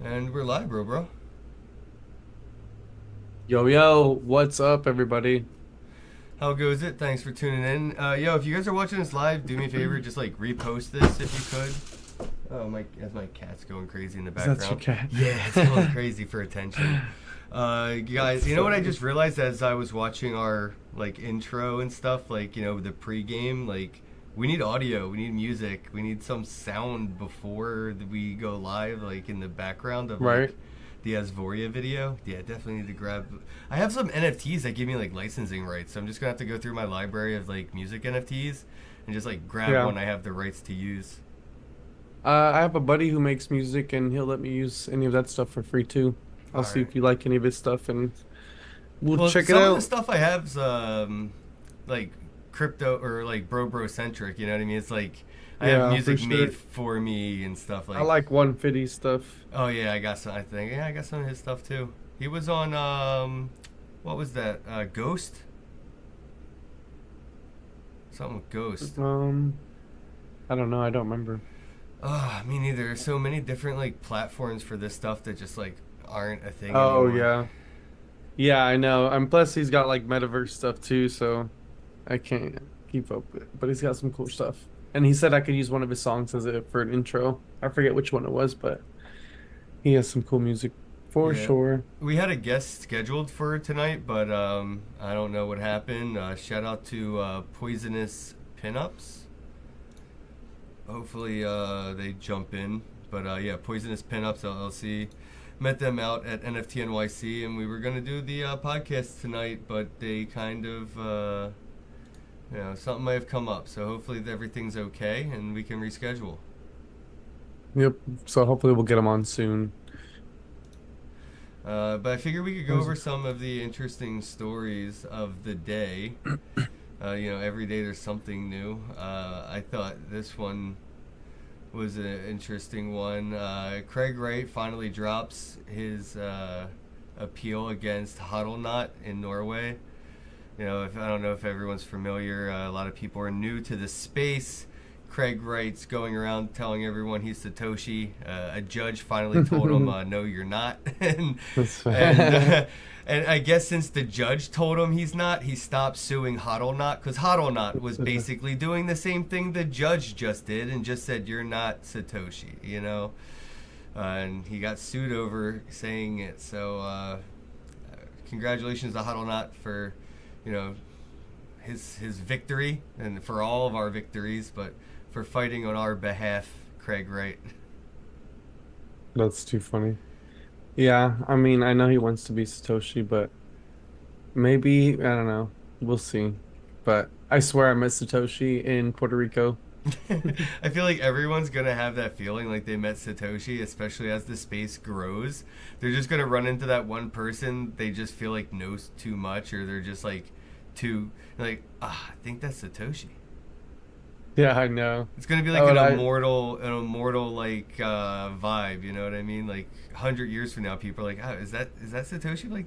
And we're live, bro. Yo, yo, what's up, everybody? How goes it? Thanks for tuning in. Yo, if you guys are watching this live, do me a favor, just like repost this if you could. Oh my, as my cat's going crazy in the That's your background. cat. Yeah, it's going crazy for attention. Guys, That's you know what I funny. just realized as I was watching our like intro and stuff, like the pregame, like we need audio, we need music, we need some sound before we go live, like in the background of like Right? the Asvoria video. Yeah, definitely need to grab. I have some NFTs that give me like licensing rights, so I'm just gonna have to go through my library of like music NFTs and just like grab Yeah. one I have the rights to use. I have a buddy who makes music and he'll let me use any of that stuff for free too. All I'll see right. if you like any of his stuff and we'll Well, check it some of the out. stuff I have's like crypto or like bro centric. You know what I mean? It's like I have Yeah, for music sure. made for me and stuff I like. like 150 stuff. Oh yeah, I got some. I think I got some of his stuff too. He was on what was that? Ghost. Something with Ghost. Um, I don't know. I don't remember. Me neither. There's so many different like platforms for this stuff that just like aren't a thing Oh, anymore. yeah. Yeah, I know. And plus, he's got like metaverse stuff too, so I can't keep up with it. But he's got some cool stuff. And he said I could use one of his songs as a for an intro. I forget which one it was, but he has some cool music for Yeah, sure. we had a guest scheduled for tonight, but I don't know what happened. Shout out to Poisonous Pinups. Hopefully they jump in. But yeah, Poisonous Pinups LLC. Met them out at NFT NYC, and we were gonna do the podcast tonight, but they kind of something might have come up. So hopefully everything's okay, and we can reschedule. Yep. So hopefully we'll get him on soon. But I figured we could go over some of the interesting stories of the day. Every day there's something new. I thought this one was an interesting one. Craig Wright finally drops his appeal against Hodlnaut in Norway. If I don't know if everyone's familiar, a lot of people are new to the space. Craig Wright's going around telling everyone he's Satoshi. A judge finally told him, "No, you're not." That's and fair. and I guess since the judge told him he's not, he stopped suing Hodlnaut because Hodlnaut was basically doing the same thing the judge just did and just said you're not Satoshi, and he got sued over saying it. So congratulations to Hodlnaut for you know his victory and for all of our victories, but for fighting on our behalf, Craig Wright. That's too funny. Yeah, I mean, I know he wants to be Satoshi, but maybe, I don't know. We'll see. But I swear I met Satoshi in Puerto Rico. I feel like everyone's gonna have that feeling like they met Satoshi, especially as the space grows. They're just gonna run into that one person they just feel like knows too much, or they're just like too like I think that's Satoshi. Yeah, I know. It's gonna be like Oh, and I, an immortal like vibe. You know what I mean? Like 100 years from now, people are like, "Oh, is that Satoshi?" Like,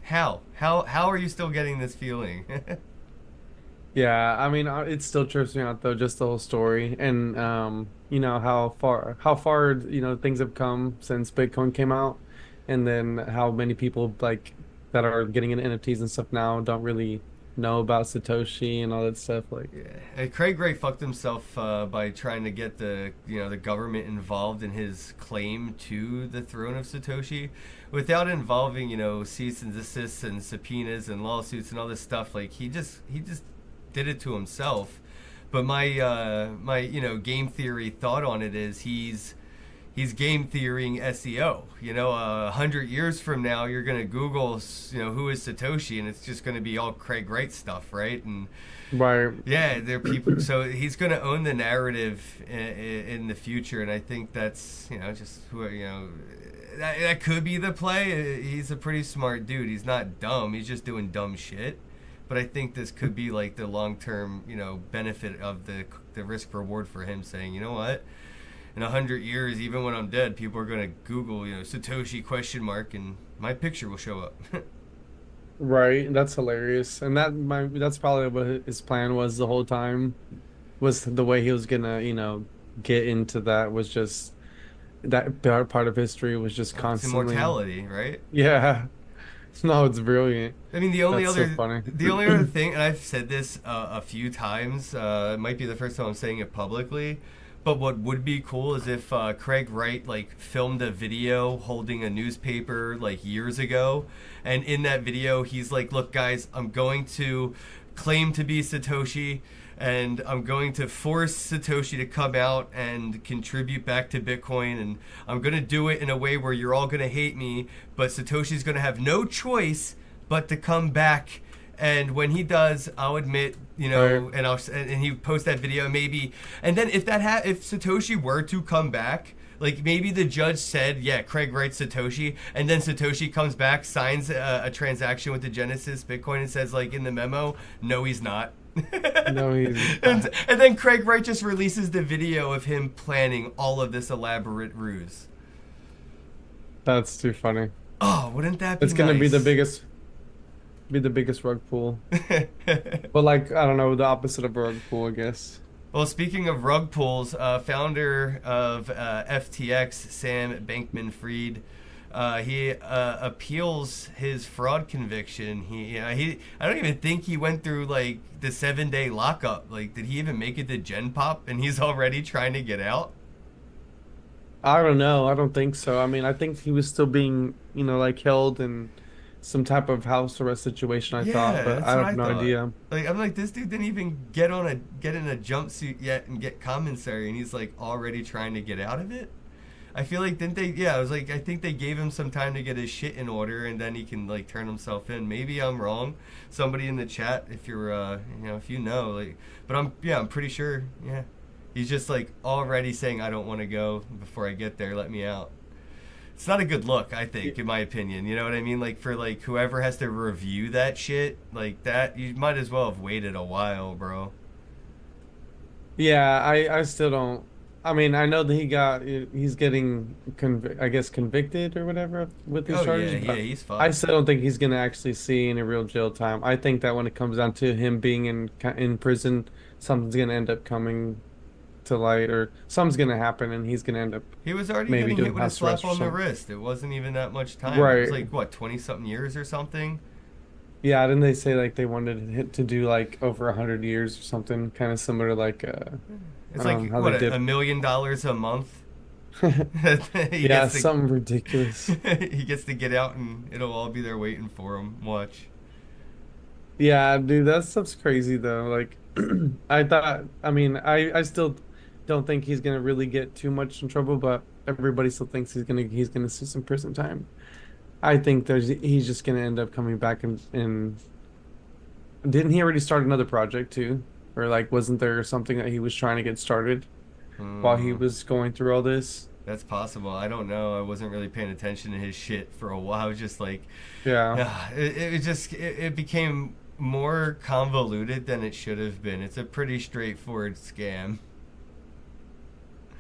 how are you still getting this feeling? yeah, I mean, it still trips me out though, just the whole story and how far things have come since Bitcoin came out, and then how many people like that are getting into NFTs and stuff now don't really know about Satoshi and all that stuff. Like, Yeah, and Craig Ray fucked himself by trying to get the government involved in his claim to the throne of Satoshi, without involving cease and desist and subpoenas and lawsuits and all this stuff. Like he just did it to himself. But my game theory thought on it is he's game theorying SEO. 100 years from now, you're gonna Google, who is Satoshi, and it's just gonna be all Craig Wright stuff, right? And right. yeah, there are people. So he's gonna own the narrative in the future, and I think that's just who that could be the play. He's a pretty smart dude. He's not dumb. He's just doing dumb shit. But I think this could be like the long term, benefit of the risk reward for him saying, you know what, in 100 years, even when I'm dead, people are gonna Google, Satoshi question mark, and my picture will show up. Right, that's hilarious. And that's probably what his plan was the whole time, was the way he was gonna, get into that was just that part of history was just It's constantly. immortality, right? Yeah. No, it's brilliant. I mean, That's so funny. the only other thing, and I've said this a few times. It might be the first time I'm saying it publicly, but what would be cool is if Craig Wright like filmed a video holding a newspaper like years ago, and in that video he's like, "Look, guys, I'm going to claim to be Satoshi." And I'm going to force Satoshi to come out and contribute back to Bitcoin. And I'm going to do it in a way where you're all going to hate me, but Satoshi's going to have no choice but to come back. And when he does, I'll admit, Right. and he post that video maybe. And then if if Satoshi were to come back, like maybe the judge said, yeah, Craig writes Satoshi, and then Satoshi comes back, signs a transaction with the Genesis Bitcoin, and says like in the memo, no, he's not. No, he's And then Craig Wright just releases the video of him planning all of this elaborate ruse. that's too funny. Oh, wouldn't that be It's gonna nice? be the biggest rug pull. But like I don't know, the opposite of a rug pull, I guess. Well, speaking of rug pulls, founder of FTX, Sam Bankman-Fried, he appeals his fraud conviction. I don't even think he went through like the 7-day lockup. Like, did he even make it to Gen Pop? And he's already trying to get out. I don't know. I don't think so. I mean, I think he was still being, like held in some type of house arrest situation, I thought, Yeah, but that's I what have I no thought. idea. Like, I'm like, this dude didn't even get in a jumpsuit yet and get commissary, and he's like already trying to get out of it. I feel like didn't they? Yeah, I was like, I think they gave him some time to get his shit in order, and then he can like turn himself in. Maybe I'm wrong. Somebody in the chat, if you're, if you know, like, but I'm pretty sure. Yeah, he's just like already saying, I don't want to go before I get there. Let me out. It's not a good look, I think, in my opinion. You know what I mean? Like for like whoever has to review that shit, like that, you might as well have waited a while, bro. Yeah, I still don't. I mean, I know that he's getting I guess convicted or whatever with these Oh charges, yeah, yeah, but he's I fucked. still don't think he's gonna actually see any real jail time. I think that when it comes down to him being in prison, something's gonna end up coming to light, or something's gonna happen, and he's gonna end up He was already maybe getting hit doing with a house slap arrest or on the something. wrist. It wasn't even that much time. It was Right. like what, 20 something years or something. Yeah, didn't they say like they wanted to do like over 100 years or something, kind of similar to like It's like how they what, did. $1 million a month. he Yeah, gets to something ridiculous. he gets to get out and it'll all be there waiting for him. Watch. Yeah, dude, that stuff's crazy though. Like, I mean, I still don't think he's gonna really get too much in trouble, but everybody still thinks he's gonna see some prison time. I think he's just gonna end up coming back and didn't he already start another project too? Or like, wasn't there something that he was trying to get started while he Hmm. was going through all this? That's possible. I don't know. I wasn't really paying attention to his shit for a while. I was just like, Yeah. it became more convoluted than it should have been. It's a pretty straightforward scam.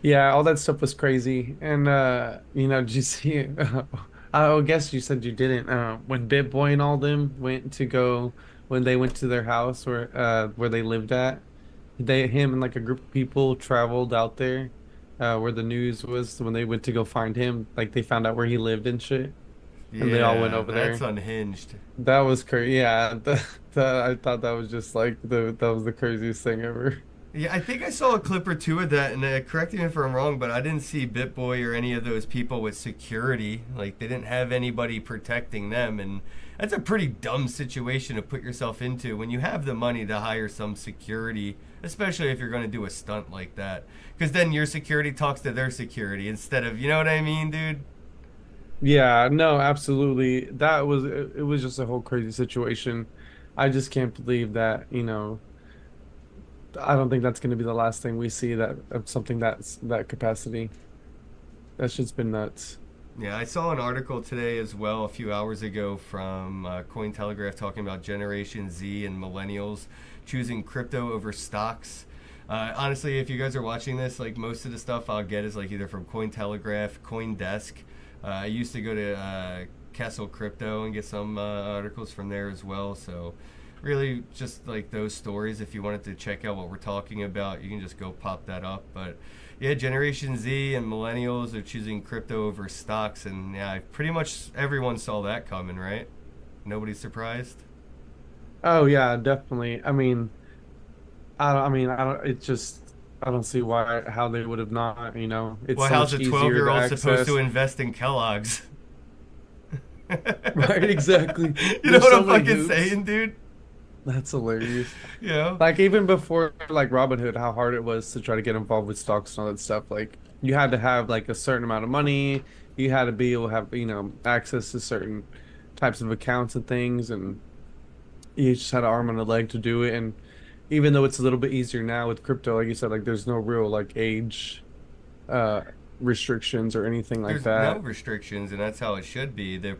Yeah, all that stuff was crazy. And did you see I guess you said you didn't. When BitBoy and all them went to go when they went to their house where they lived at, him and like a group of people traveled out there where the news was when they went to go find him, like they found out where he lived and shit. And they all went Yeah, over that's there. unhinged. That was crazy. Yeah, I thought that was just like that was the craziest thing ever. Yeah, I think I saw a clip or two of that, and correct me if I'm wrong, but I didn't see BitBoy or any of those people with security. Like, they didn't have anybody protecting them, and that's a pretty dumb situation to put yourself into when you have the money to hire some security, especially if you're going to do a stunt like that. Because then your security talks to their security instead of, you know what I mean, dude? Yeah, no, absolutely. It was just a whole crazy situation. I just can't believe that, I don't think that's going to be the last thing we see that of something that's that capacity. That's just been nuts. Yeah, I saw an article today as well a few hours ago from Cointelegraph talking about Generation Z and millennials choosing crypto over stocks. Honestly, if you guys are watching this, like most of the stuff I'll get is like either from Cointelegraph, CoinDesk. I used to go to Castle Crypto and get some articles from there as well. So really just like those stories. If you wanted to check out what we're talking about, you can just go pop that up. But yeah, Generation Z and millennials are choosing crypto over stocks, and yeah, pretty much everyone saw that coming, right? Nobody's surprised. Oh yeah, definitely. I don't, it's just, I don't see how they would have not, it's Well, so how's much a easier to 12-year-old supposed to access. invest in Kellogg's? Right, exactly. You know There's what so I'm many fucking hoops. saying, dude? That's hilarious. You know? Like even before like Robinhood, how hard it was to try to get involved with stocks and all that stuff. Like you had to have like a certain amount of money. You had to be able to have, access to certain types of accounts and things, and you just had an arm and a leg to do it. And even though it's a little bit easier now with crypto, like you said, like there's no real like age uh restrictions or anything like There's no that. restrictions, and that's how it should be. The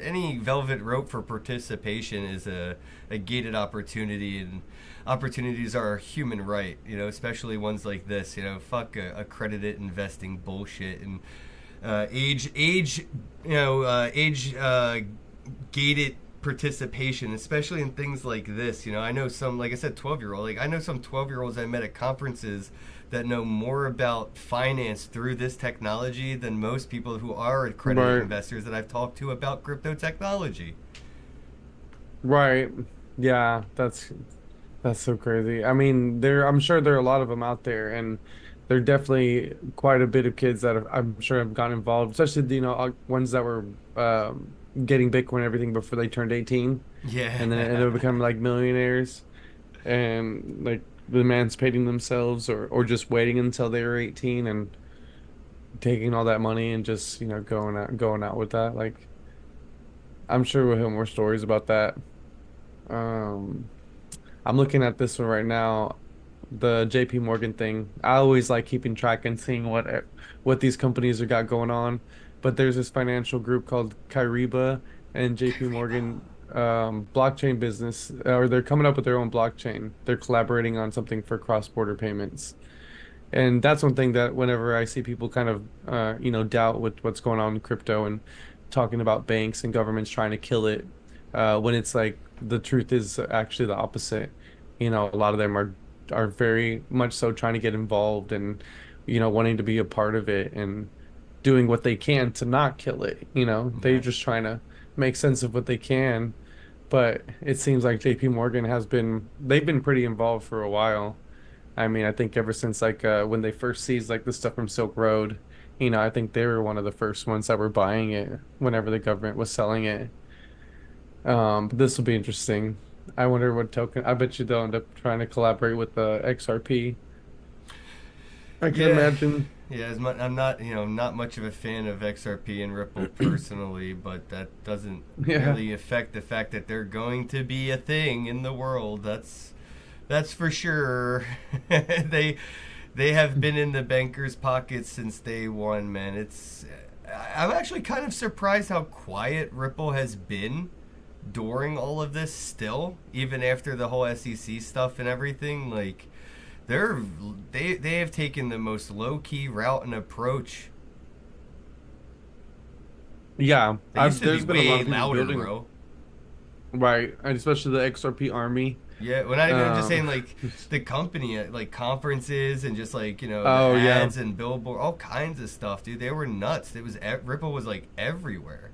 any velvet rope for participation is a gated opportunity, and opportunities are a human right. You know, especially ones like this. You know, fuck accredited investing bullshit and age gated participation, especially in things like this. You know, I know some, like I said, 12-year-old. Like I know some 12-year-olds I met at conferences that know more about finance through this technology than most people who are accredited Right. investors that I've talked to about crypto technology. Right. Yeah, that's so crazy. I mean, I'm sure there are a lot of them out there, and there are definitely quite a bit of kids that I'm sure have gotten involved, especially ones that were getting Bitcoin and everything before they turned 18, and then it ended Yeah. up becoming like millionaires and like emancipating themselves, or just waiting until they were 18 and taking all that money and just going out with that. Like I'm sure we'll have more stories about that. Um, I'm looking at this one right now, the JP Morgan thing. I always like keeping track and seeing what these companies have got going on. But there's this financial group called Kyriba and JP Morgan blockchain business, or they're coming up with their own blockchain. They're collaborating on something for cross-border payments. And that's one thing that whenever I see people kind of doubt with what's going on in crypto and talking about banks and governments trying to kill it, when it's like the truth is actually the opposite. A lot of them are very much so trying to get involved and wanting to be a part of it and doing what they can to not kill it. They're Yeah. just trying to make sense of what they can. But it seems like JP Morgan they've been pretty involved for a while. I mean, I think ever since like when they first seized like the stuff from Silk Road, I think they were one of the first ones that were buying it whenever the government was selling it. But this will be interesting. I wonder what token. I bet you they'll end up trying to collaborate with the XRP. I can Yeah. imagine. Yeah, I'm not, not much of a fan of XRP and Ripple personally, but that doesn't Yeah. really affect the fact that they're going to be a thing in the world. That's for sure. they they have been in the bankers' pockets since day one, man. I'm actually kind of surprised how quiet Ripple has been during all of this still, even after the whole SEC stuff and everything. Like they have taken the most low key route and approach. Yeah. They used to be There's been a lot way of people louder, building, bro. right, and especially the XRP army. Yeah, well, not even. I'm just Um, saying, like the company, at, like conferences and just like the oh yeah. ads and billboard, all kinds of stuff, dude. They were nuts. Ripple was like everywhere.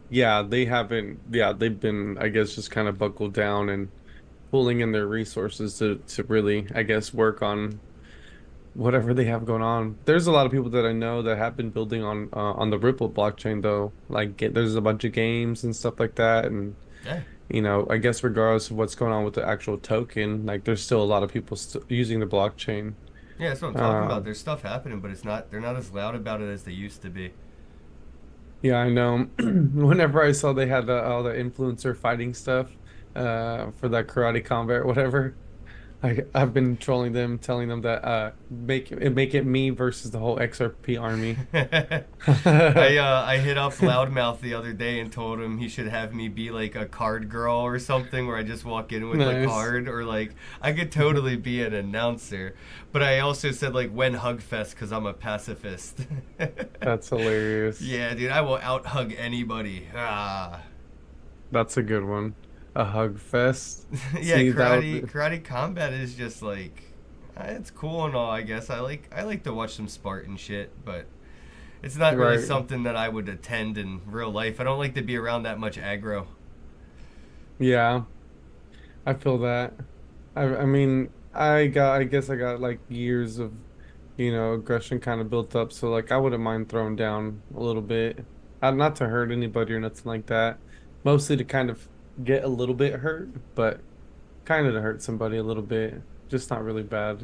Yeah, they haven't. Yeah, they've been, I guess, just kind of buckled down and pulling in their resources to really, I guess, work on whatever they have going on. There's a lot of people that I know that have been building on the Ripple blockchain though. Like, there's a bunch of games and stuff like that, and Yeah, I guess regardless of what's going on with the actual token, like, there's still a lot of people using the blockchain. yeah, that's what I'm talking about. Um, There's stuff happening, but it's not. They're not as loud about it as they used to be. yeah, I know. Whenever I saw they had all the influencer fighting stuff, for that karate combat or whatever. I've been trolling them, telling them that make it me versus the whole XRP army. I hit up Loudmouth the other day and told him he should have me be like a card girl or something, where I just walk in with a Nice. card, or like I could totally be an announcer. But I also said like when Hugfest because I'm a pacifist. That's hilarious. Yeah, dude, I will out hug anybody. Ah. That's a good one. A hug fest. Yeah, See, that would be karate combat is just like it's cool and all. I guess I like to watch some Spartan shit, but it's not really right. something that I would attend in real life. I don't like to be around that much aggro. Yeah, I feel that. I mean, I guess I got like years of, aggression kind of built up. So like I wouldn't mind throwing down a little bit. Not to hurt anybody or nothing like that. Mostly to kind of get a little bit hurt, but kind of to hurt somebody a little bit. Just not really bad.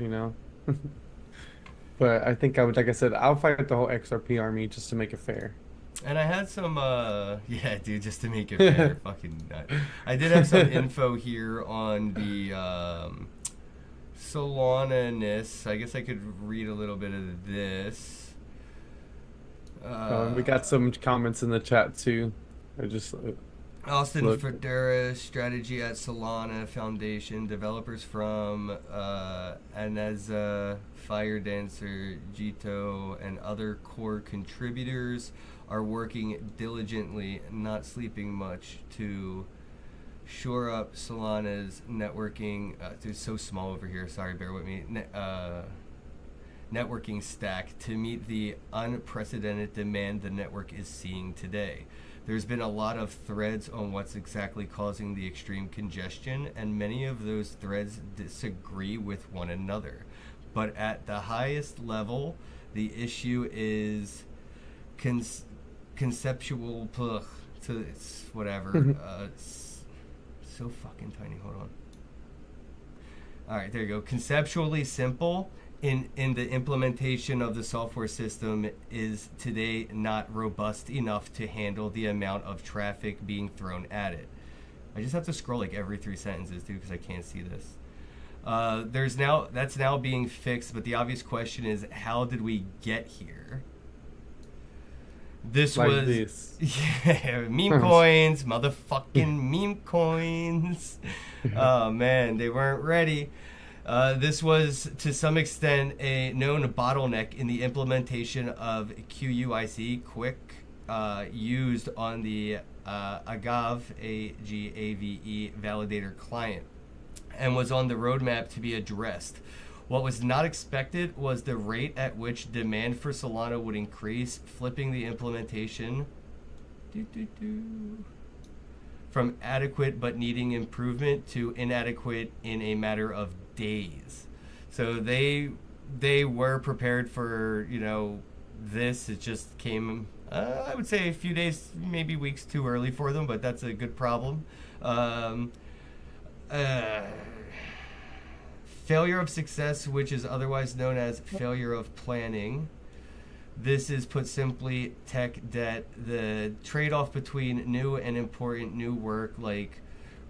But I think I would, like I said, I'll fight the whole XRP army just to make it fair. And I had some, yeah, dude, just to make it fair, fucking nut. I did have some info here on the Solana-ness. I guess I could read a little bit of this. And we got some comments in the chat too. I just Austin look. Federa, strategy at Solana Foundation, developers from Aneza, Fire Dancer, Jito, and other core contributors are working diligently, not sleeping much, to shore up Solana's networking. It's so small over here. Sorry, bear with me. Networking stack to meet the unprecedented demand the network is seeing today. There's been a lot of threads on what's exactly causing the extreme congestion, and many of those threads disagree with one another. But at the highest level, the issue is conceptual. So it's whatever. It's so fucking tiny. Hold on. All right, there you go. Conceptually simple in the implementation of the software system is today not robust enough to handle the amount of traffic being thrown at it. I just have to scroll like every 3 sentences, dude, because I can't see this. That's now being fixed, but the obvious question is, how did we get here? This Like was this. yeah, meme coins, motherfucking meme coins. Oh man, they weren't ready. This was to some extent a known bottleneck in the implementation of QUIC, Quick, used on the Agave AGAVE validator client, and was on the roadmap to be addressed. What was not expected was the rate at which demand for Solana would increase, flipping the implementation from adequate but needing improvement to inadequate in a matter of days. So they were prepared for this. It just came I would say a few days, maybe weeks too early for them, but that's a good problem. Failure of success, which is otherwise known as failure of planning. This is, put simply, tech debt, the trade-off between new and important new work, like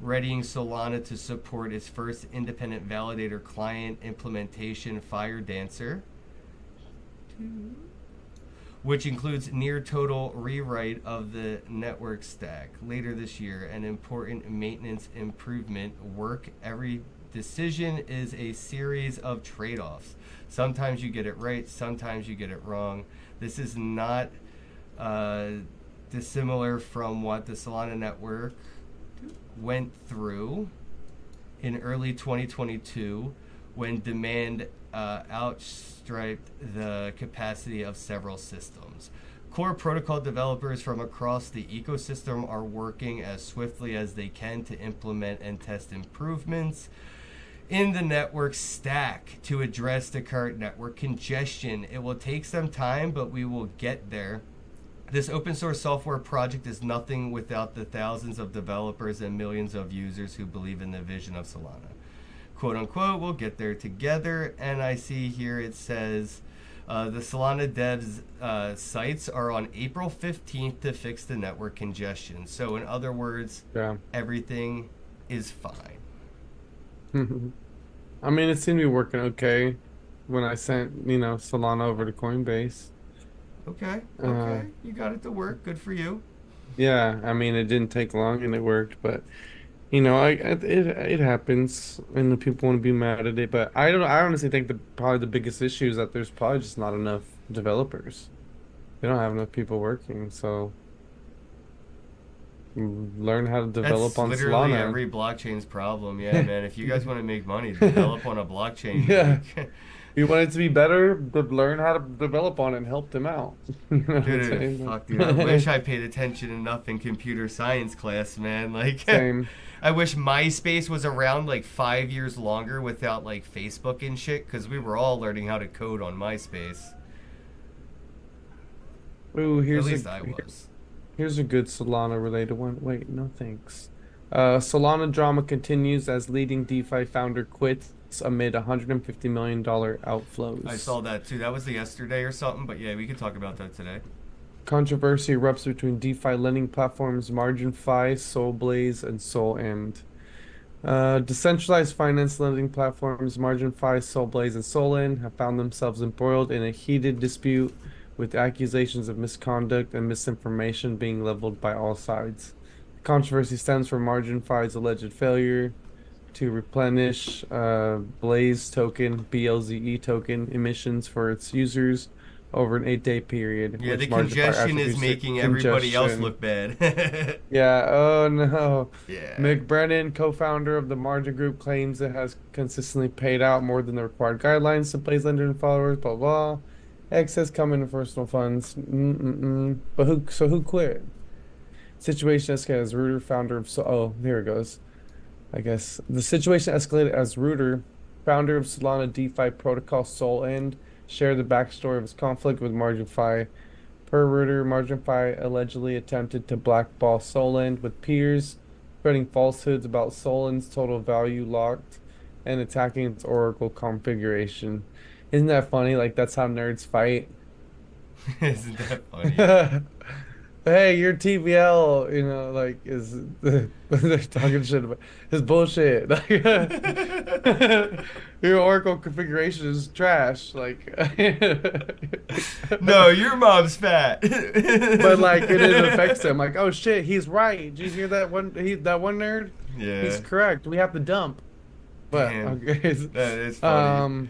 readying Solana to support its first independent validator client implementation, Fire Dancer, which includes near total rewrite of the network stack later this year, and important maintenance improvement work. Every decision is a series of trade-offs. Sometimes you get it right, sometimes you get it wrong. This is not dissimilar from what the Solana network went through in early 2022 when demand outstripped the capacity of several systems. Core protocol developers from across the ecosystem are working as swiftly as they can to implement and test improvements in the network stack to address the current network congestion. It will take some time, but we will get there. This open source software project is nothing without the thousands of developers and millions of users who believe in the vision of Solana. Quote unquote, we'll get there together. And I see here it says the Solana devs sites are on April 15th to fix the network congestion. So in other words, everything is fine. I mean, it seemed to be working okay when I sent, Solana over to Coinbase. Okay. You got it to work. Good for you. Yeah, I mean, it didn't take long and it worked, but it happens, and the people want to be mad at it. But I honestly think probably the biggest issue is that there's probably just not enough developers. They don't have enough people working, so learn how to develop That's on literally Solana. every blockchain's problem. Yeah, man. If you guys want to make money, develop on a blockchain. Yeah. Like, If you want it to be better, learn how to develop on it and help them out. You know what I'm dude, saying? fuck, dude. I wish I paid attention enough in computer science class, man. Like, Same. I wish MySpace was around like 5 years longer without like Facebook and shit, because we were all learning how to code on MySpace. Ooh, At least I was. here's a good Solana related one. Wait, no thanks. Solana drama continues as leading DeFi founder quits amid $150 million I outflows. saw that too. That was the yesterday or something, but yeah, we could talk about that today. Controversy erupts between DeFi lending platforms MarginFi, Solblaze, and SolEnd. Decentralized finance lending platforms MarginFi, Solblaze, and SolEnd have found themselves embroiled in a heated dispute with accusations of misconduct and misinformation being leveled by all sides. The controversy stems from MarginFi's alleged failure to replenish Blaze token, BLZE token emissions for its users over an 8-day period, Yeah, the which MarginFi congestion is attributes to making everybody else congestion. look bad. Yeah, oh no. Yeah. McBrennan, co-founder of the Margin Group, claims it has consistently paid out more than the required guidelines to Blaze lenders and followers, blah blah. Excess coming in personal funds. But who quit? Situation escalated as Rooter, founder of here it goes. I guess the situation escalated as Rooter, founder of Solana DeFi protocol SolEnd, shared the backstory of his conflict with MarginFi. Per Rooter, MarginFi allegedly attempted to blackball SolEnd with peers, spreading falsehoods about SolEnd's total value locked and attacking its Oracle configuration. Isn't that funny? Like that's how nerds fight. Isn't that funny? Hey, your TVL, like is they're talking shit about is bullshit. Your Oracle configuration is trash. Like, No, your mom's fat. but like it affects them. Like, oh shit, he's right. Did you hear that one? That one nerd. He's Yeah. correct. We have to dump. But Damn. okay. That is funny.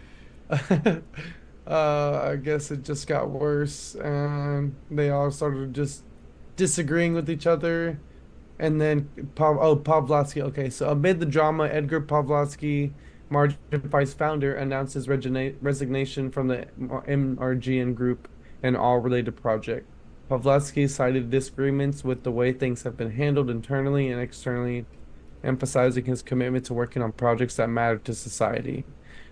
I guess it just got worse, and they all started just disagreeing with each other. And then Pavlovsky. Okay, so amid the drama, Edgar Pavlovsky, MarginFi's founder, announced his resignation from the MRGN group and all related project. Pavlovsky cited disagreements with the way things have been handled internally and externally, emphasizing his commitment to working on projects that matter to society.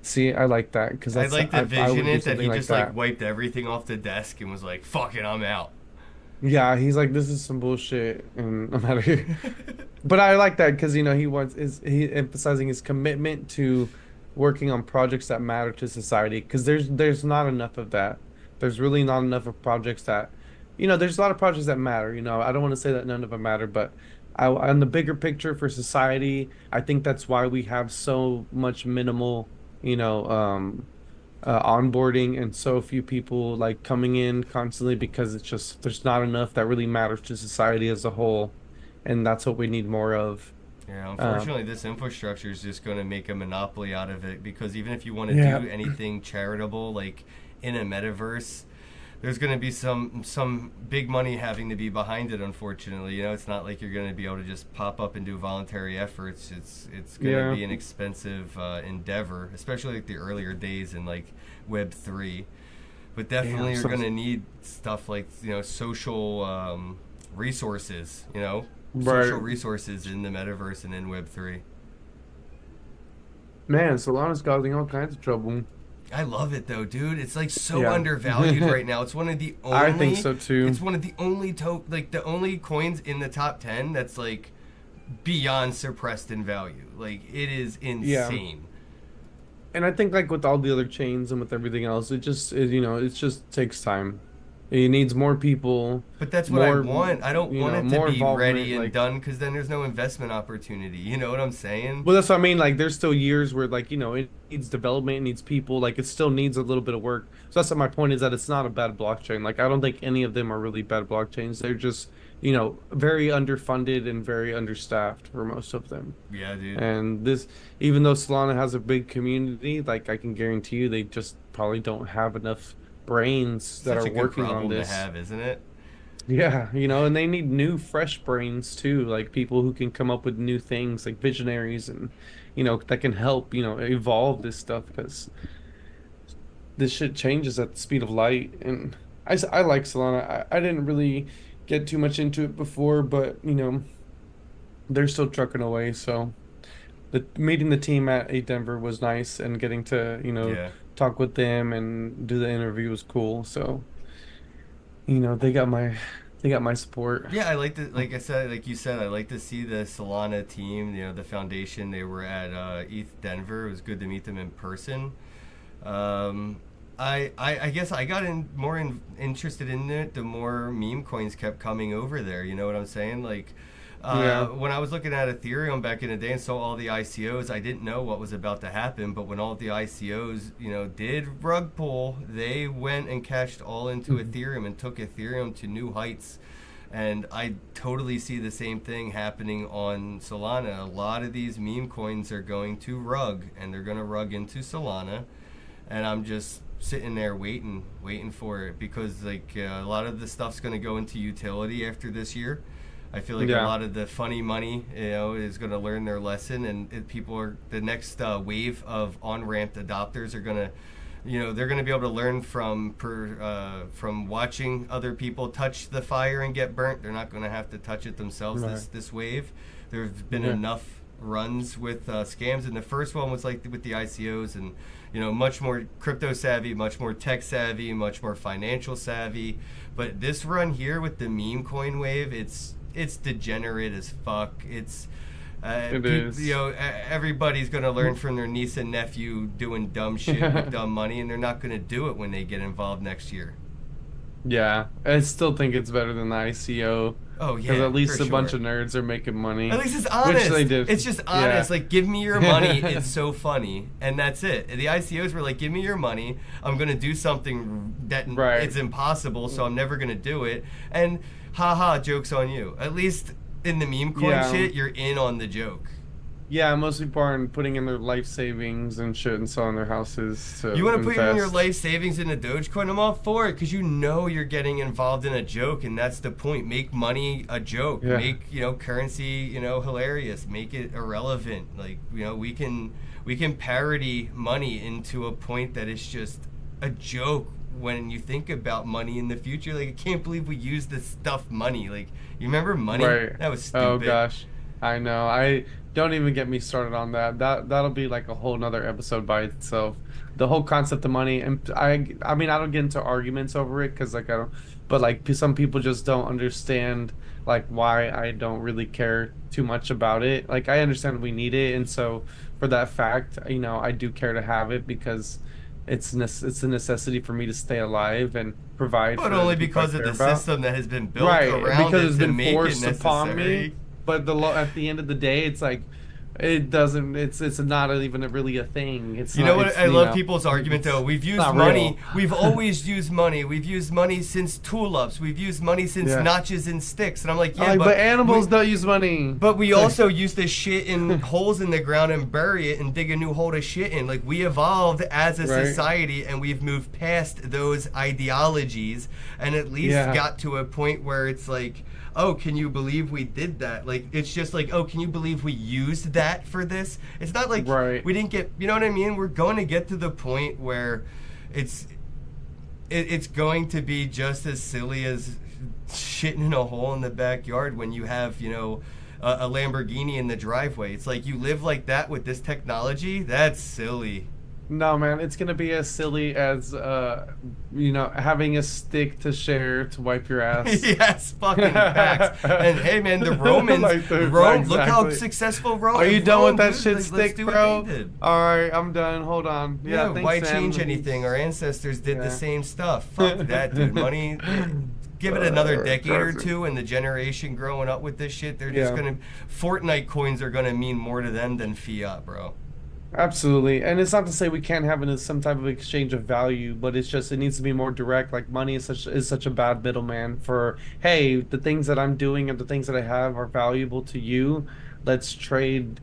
See, I like that because I like the I would vision do it that something he like just that. like wiped everything off the desk and was like, "Fuck it, I'm out." Yeah, he's like, this is some bullshit, and I'm out of here. But I like that because he emphasizing his commitment to working on projects that matter to society. Because there's not enough of that. There's really not enough of projects that, there's a lot of projects that matter. I don't want to say that none of them matter, but on the bigger picture for society, I think that's why we have so much minimal, onboarding and so few people like coming in constantly because it's just there's not enough that really matters to society as a whole, and that's what we need more of. Yeah, Um, unfortunately, this infrastructure is just going to make a monopoly out of it because even if you want to yeah, do anything charitable, like in a metaverse, there's going to be some big money having to be behind it. Unfortunately, it's not like you're going to be able to just pop up and do voluntary efforts. It's going to yeah, be an expensive endeavor, especially like the earlier days in like Web3. But damn. definitely, you're So going to need stuff like social resources. Social right, resources in the metaverse and in Web3. man, Solana's causing all kinds of trouble. I love it though, dude. It's like so Yeah, undervalued right now. It's one of the I think only. so too. It's one of the only like the only coins in the top 10 that's like beyond suppressed in value. Like it is Yeah, insane. and I think like with all the other chains and with everything else, it just takes time. It needs more people, But that's what I more, want. I don't want it to more be involvement. ready and Like, done because then there's no investment opportunity. You know what I'm saying? well, that's what I mean. Like, there's still years where, like, it needs development, it needs people. Like, it still needs a little bit of work. So that's what my point is that it's not a bad blockchain. Like, I don't think any of them are really bad blockchains. They're just, very underfunded and very understaffed for most of them. Yeah, dude. And even though Solana has a big community, like, I can guarantee you, they just probably don't have enough brains that Such are a good working on problem to this. have, isn't it? Yeah, and they need new, fresh brains too, like people who can come up with new things, like visionaries and, that can help, evolve this stuff because this shit changes at the speed of light. And I like Solana. I didn't really get too much into it before, but, they're still trucking away. So meeting the team at A Denver was nice and getting to, Yeah. talk with them and do the interview was cool. So, they got my support. Yeah, I like to, like I said, like you said, I like to see the Solana team, the foundation. They were at ETH Denver. It was good to meet them in person. Um, I guess I got interested in it the more meme coins kept coming over there. You know what I'm saying? Like, Yeah. when I was looking at Ethereum back in the day and saw all the ICOs, I didn't know what was about to happen. But when all the ICOs, did rug pull, they went and cashed all into Mhm. Ethereum and took Ethereum to new heights. And I totally see the same thing happening on Solana. A lot of these meme coins are going to rug, and they're going to rug into Solana. And I'm just sitting there waiting for it because like a lot of the stuff's going to go into utility after this year. I feel like a Yeah. lot of the funny money, is going to learn their lesson, and people are the next wave of on-ramped adopters are going to, they're going to be able to learn from watching other people touch the fire and get burnt. They're not going to have to touch it themselves. Right. This wave, there's been Yeah. enough runs with scams, and the first one was like with the ICOs, and much more crypto savvy, much more tech savvy, much more financial savvy. But this run here with the meme coin wave, it's degenerate as fuck. It's It is. everybody's gonna learn from their niece and nephew doing dumb shit with dumb money, and they're not gonna do it when they get involved next year. Yeah, I still think it's better than the ICO Oh because yeah, at least for a bunch sure. of nerds are making money, At least it's which honest. they did. It's just Yeah. honest. Like, give me your money. It's so funny, and that's it. The ICOs were like, give me your money. I'm gonna do something that Right. it's impossible, so I'm never gonna do it. And haha, jokes on you. At least in the meme coin Yeah. shit, you're in on the joke. Yeah, most people aren't putting in their life savings and shit and selling their houses to You want to put in your invest. life savings in a Dogecoin? I'm all for it because you're getting involved in a joke, and that's the point. Make money a joke. Yeah. Make currency hilarious. Make it irrelevant. Like we can parody money into a point that it's just a joke when you think about money in the future. Like I can't believe we use this stuff money. Like you remember money? Right. That was stupid. Oh gosh, I know. I don't even get me started on that. That'll be like a whole nother episode by itself. The whole concept of money, and I mean, I don't get into arguments over it because like I don't, but like some people just don't understand like why I don't really care too much about it. Like I understand we need it, and so for that fact, I do care to have it because it's a necessity for me to stay alive and provide But for only the people I because of care the about. system that has been built Right, around because it it's to been make forced it upon necessary. me. But at the end of the day, it's like it doesn't. It's not even really a thing. It's You not. know what? It's, I love people's argument it's though. We've used not money. real. We've always used money. We've used money since tulips. We've used money since Yeah. notches and sticks. And I'm like, yeah, Like, but animals we, don't use money. but we Like, also use this shit in holes in the ground and bury it and dig a new hole to shit in. Like we evolved as a Right. society and we've moved past those ideologies and at least Yeah. got to a point where it's like, oh, can you believe we did that? Like it's just like, oh, can you believe we used that for this? It's not like Right. we didn't get, you know what I mean? We're going to get to the point where it's it's going to be just as silly as shitting in a hole in the backyard when you have, a Lamborghini in the driveway. It's like you live like that with this technology. That's silly. No, man, it's gonna be as silly as having a stick to share to wipe your ass. Yes, fucking facts. And hey, man, the Romans, Like Rome. Look how exactly. successful Rome. Are you done Rome, with that dude, shit let's stick, do what bro? they did. All right, I'm done. Hold on. Yeah, Thanks, why Sam. change anything? Our ancestors did Yeah. the same stuff. Fuck that, dude. Money. Give it another decade or classic. two, and the generation growing up with this shit, they're just Yeah. gonna. Fortnite coins are gonna mean more to them than fiat, bro. Absolutely. And it's not to say we can't have some type of exchange of value, but it's just it needs to be more direct. Like money is such a bad middleman for, hey, the things that I'm doing and the things that I have are valuable to you. Let's trade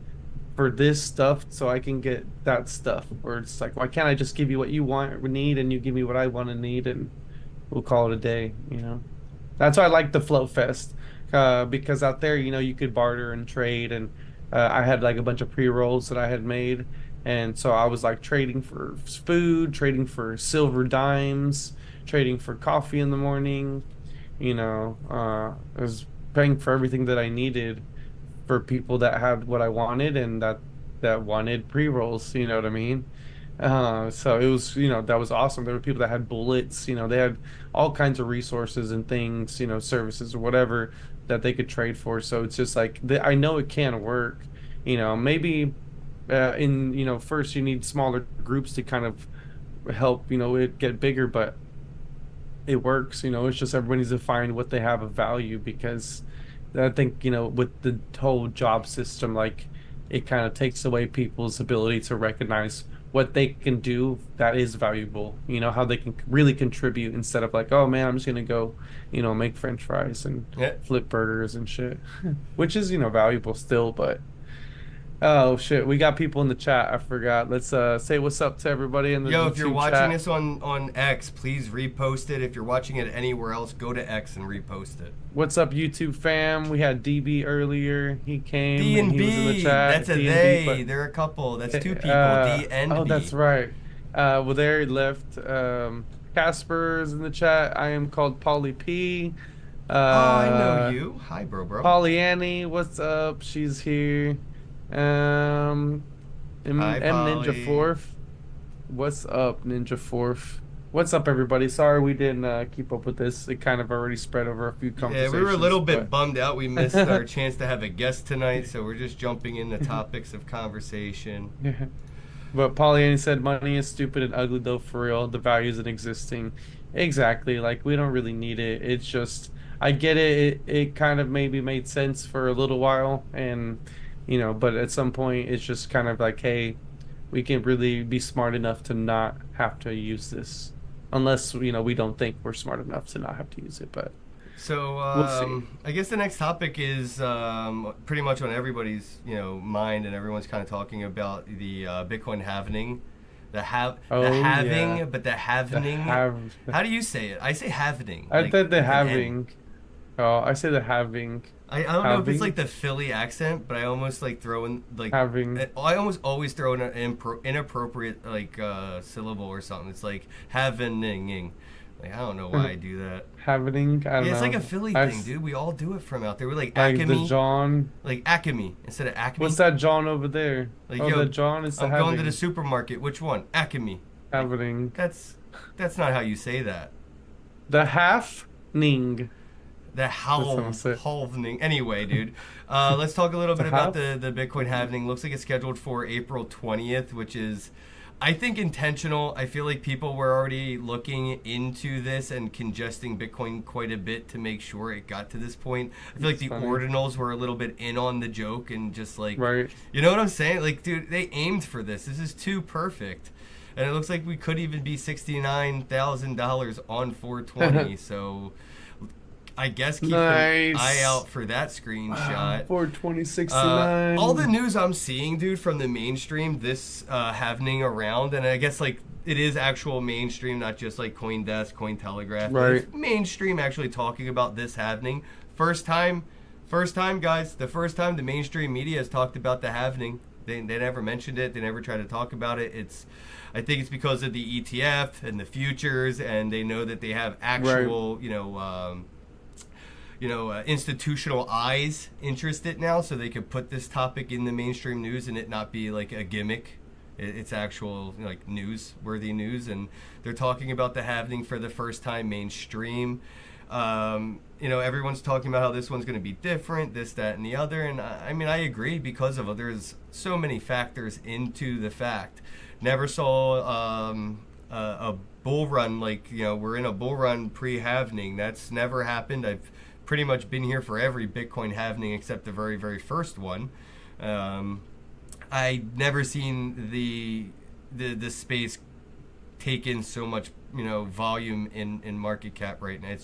for this stuff so I can get that stuff. Or it's like, why can't I just give you what you want or need and you give me what I want and need and we'll call it a day, That's why I like the Flow Fest, because out there, you could barter and trade, and I had like a bunch of pre-rolls that I had made, and so I was like trading for food, trading for silver dimes, trading for coffee in the morning. I was paying for everything that I needed for people that had what I wanted and that wanted pre-rolls. You know what I mean? So it was, that was awesome. There were people that had bullets, they had all kinds of resources and things, services or whatever that they could trade for. So it's just like I know it can work. Maybe first you need smaller groups to kind of help, it get bigger, but it works. It's just everybody needs to find what they have of value, because I think, with the whole job system, like it kind of takes away people's ability to recognize what they can do that is valuable, how they can really contribute, instead of like, oh man, I'm just gonna go, make French fries and Yeah. flip burgers and shit, which is, valuable still, but oh shit, we got people in the chat. I forgot. Let's say what's up to everybody in the Yo, if you're YouTube watching chat. this on X, please repost it. If you're watching it anywhere else, go to X and repost it. What's up, YouTube fam? We had DB earlier. He came D and and he was in the B. chat. That's a D&B, they. but They're a couple. That's two people. D and oh, B. that's right. Well, there he left. Casper's in the chat. I am called Polly P. Oh, I know Uh, you. Hi, bro. Polly Annie, what's up? She's here. Um, Hi, M Ninja Polly. Fourth. What's up, Ninja Fourth? What's up, everybody? Sorry we didn't keep up with this. It kind of already spread over a few Yeah, we were a conversations, little bit but bummed out. We missed our chance to have a guest tonight, so we're just jumping into topics of conversation. but Pollyanna said money is stupid and ugly though, for real. The value isn't existing. Exactly. Like we don't really need it. It's just I get it. It kind of maybe made sense for a little while, and but at some point it's just kind of like, hey, we can really be smart enough to not have to use this. Unless, we don't think we're smart enough to not have to use it, but So we'll see. I guess the next topic is pretty much on everybody's mind, and everyone's kind of talking about the Bitcoin halvening, the Oh halving, yeah. but the The halvening. have How do you say it? I say halvening, I like thought the with an N. having. Oh, I say the having. I don't know if it's like Having. the Philly accent, but I almost like throw in like Having. I almost always throw in an inappropriate like syllable or something. It's like having. Like I don't know why I do that. Happening. I don't Yeah, it's know. like a Philly I thing, dude. We all do it from out there. We're like like the Acme, John. like Acme instead of Acme. What's that John over there? Like Oh, the yo, John is the I'm going to the having. supermarket. Which one? Acme. Like Happening. that's not how you say that. The halfning. The That's how I say it. halvening. Anyway, dude, let's talk a little The bit about half. the Bitcoin halvening. Looks like it's scheduled for April 20th, which is, I think, intentional. I feel like people were already looking into this and congesting Bitcoin quite a bit to make sure it got to this point. I feel like It's the funny. ordinals were a little bit in on the joke and just like, Right. you know what I'm saying? Like, dude, they aimed for this. This is too perfect. And it looks like we could even be $69,000 on 420. So I guess keep an eye Nice. out for that screenshot. 42069. All the news I'm seeing, dude, from the mainstream, this happening around, and I guess like it is actual mainstream, not just like CoinDesk, Cointelegraph. Right. It's mainstream actually talking about this happening. First time, guys. The first time the mainstream media has talked about the happening. They never mentioned it. They never tried to talk about it. I think it's because of the ETF and the futures, and they know that they have actual, institutional eyes interested now, so they could put this topic in the mainstream news and it not be like a gimmick. It's actual like newsworthy news, and they're talking about the halving for the first time mainstream. Everyone's talking about how this one's going to be different, this, that, and the other, and I mean I agree because of there's so many factors into the fact. Never saw a bull run like we're in a bull run pre-halvening. That's never happened. I've pretty much been here for every Bitcoin halvening except the very, very first one. I never seen the space take in so much volume in market cap right now.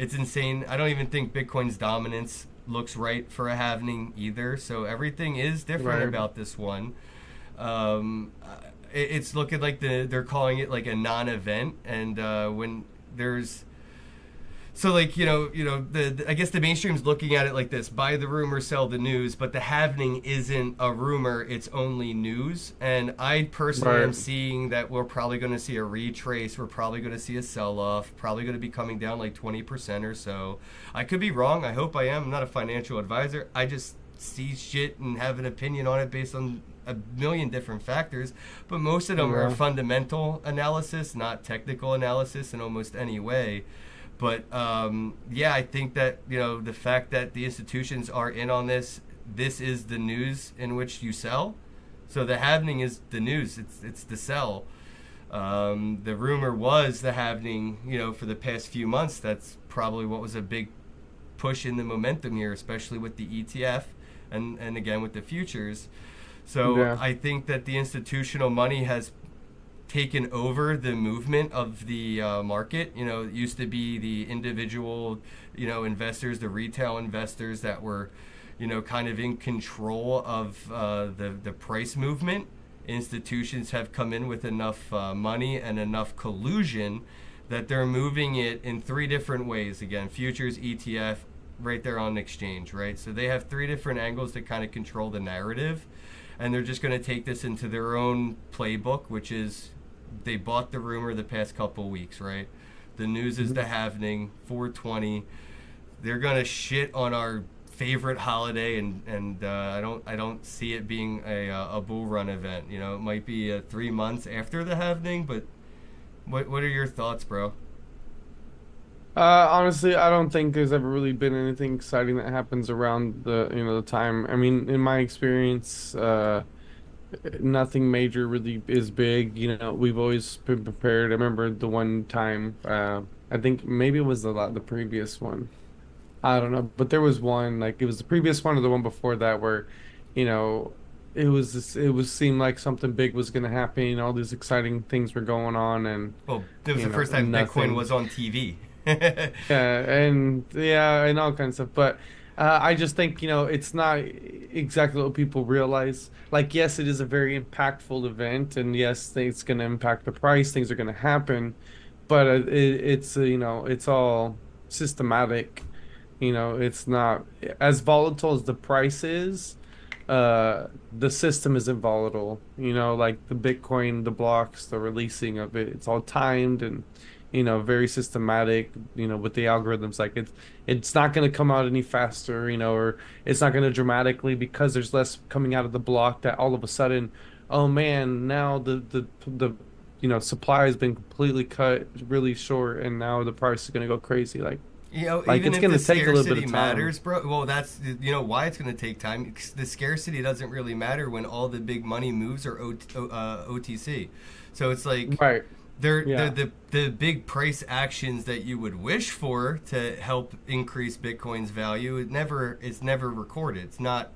It's insane. I don't even think Bitcoin's dominance looks right for a halvening either. So everything is different Right. about this one. It's looking like they're calling it like a non-event, and when there's So like I guess the mainstream's looking at it like this: buy the rumor, sell the news. But the halvening isn't a rumor; it's only news. And I personally am Right. seeing that we're probably going to see a retrace. We're probably going to see a sell-off. Probably going to be coming down like 20% or so. I could be wrong. I hope I am. I'm not a financial advisor. I just see shit and have an opinion on it based on a million different factors. But most of them are Yeah. fundamental analysis, not technical analysis in almost any way. But yeah, I think that the fact that the institutions are in on this is the news in which you sell. So the halvening is the news. It's the sell. The rumor was the halvening. For the past few months, that's probably what was a big push in the momentum here, especially with the ETF and again with the futures. So Yeah. I think that the institutional money has taken over the movement of the market. It used to be the individual, investors, the retail investors that were, kind of in control of the price movement. Institutions have come in with enough money and enough collusion that they're moving it in three different ways. Again, futures, ETF, right there on exchange, right? So they have three different angles to kind of control the narrative. And they're just going to take this into their own playbook, which is they bought the rumor the past couple weeks, right? The news is Mhm. the halvening, 420. They're gonna shit on our favorite holiday, and I don't see it being a bull run event. It might be 3 months after the halvening, but what are your thoughts, bro? Honestly, I don't think there's ever really been anything exciting that happens around the time. I mean, in my experience, nothing major really is big. We've always been prepared. I remember the one time, I think maybe it was the previous one. I don't know, but there was one, like it was the previous one or the one before that where, you know, it was seemed like something big was going to happen. All these exciting things were going on, and Well, it was the first time Bitcoin nothing. was on TV. Yeah, and all kinds of stuff. But I just think, it's not exactly what people realize. Like, yes, it is a very impactful event, and yes, it's going to impact the price. Things are going to happen, but it's all systematic. It's not as volatile as the price is. The system isn't volatile. Like the Bitcoin, the blocks, the releasing of it, it's all timed and very systematic. With the algorithms, like it's not going to come out any faster. Or it's not going to dramatically because there's less coming out of the block that all of a sudden, oh man, now the supply has been completely cut really short, and now the price is going to go crazy. Like Even it's if going the to take a little bit scarcity of time. matters, bro. Well, that's why it's going to take time. The scarcity doesn't really matter when all the big money moves are OTC. So it's like Right. they're Yeah. the big price actions that you would wish for to help increase Bitcoin's value. It's never recorded. It's not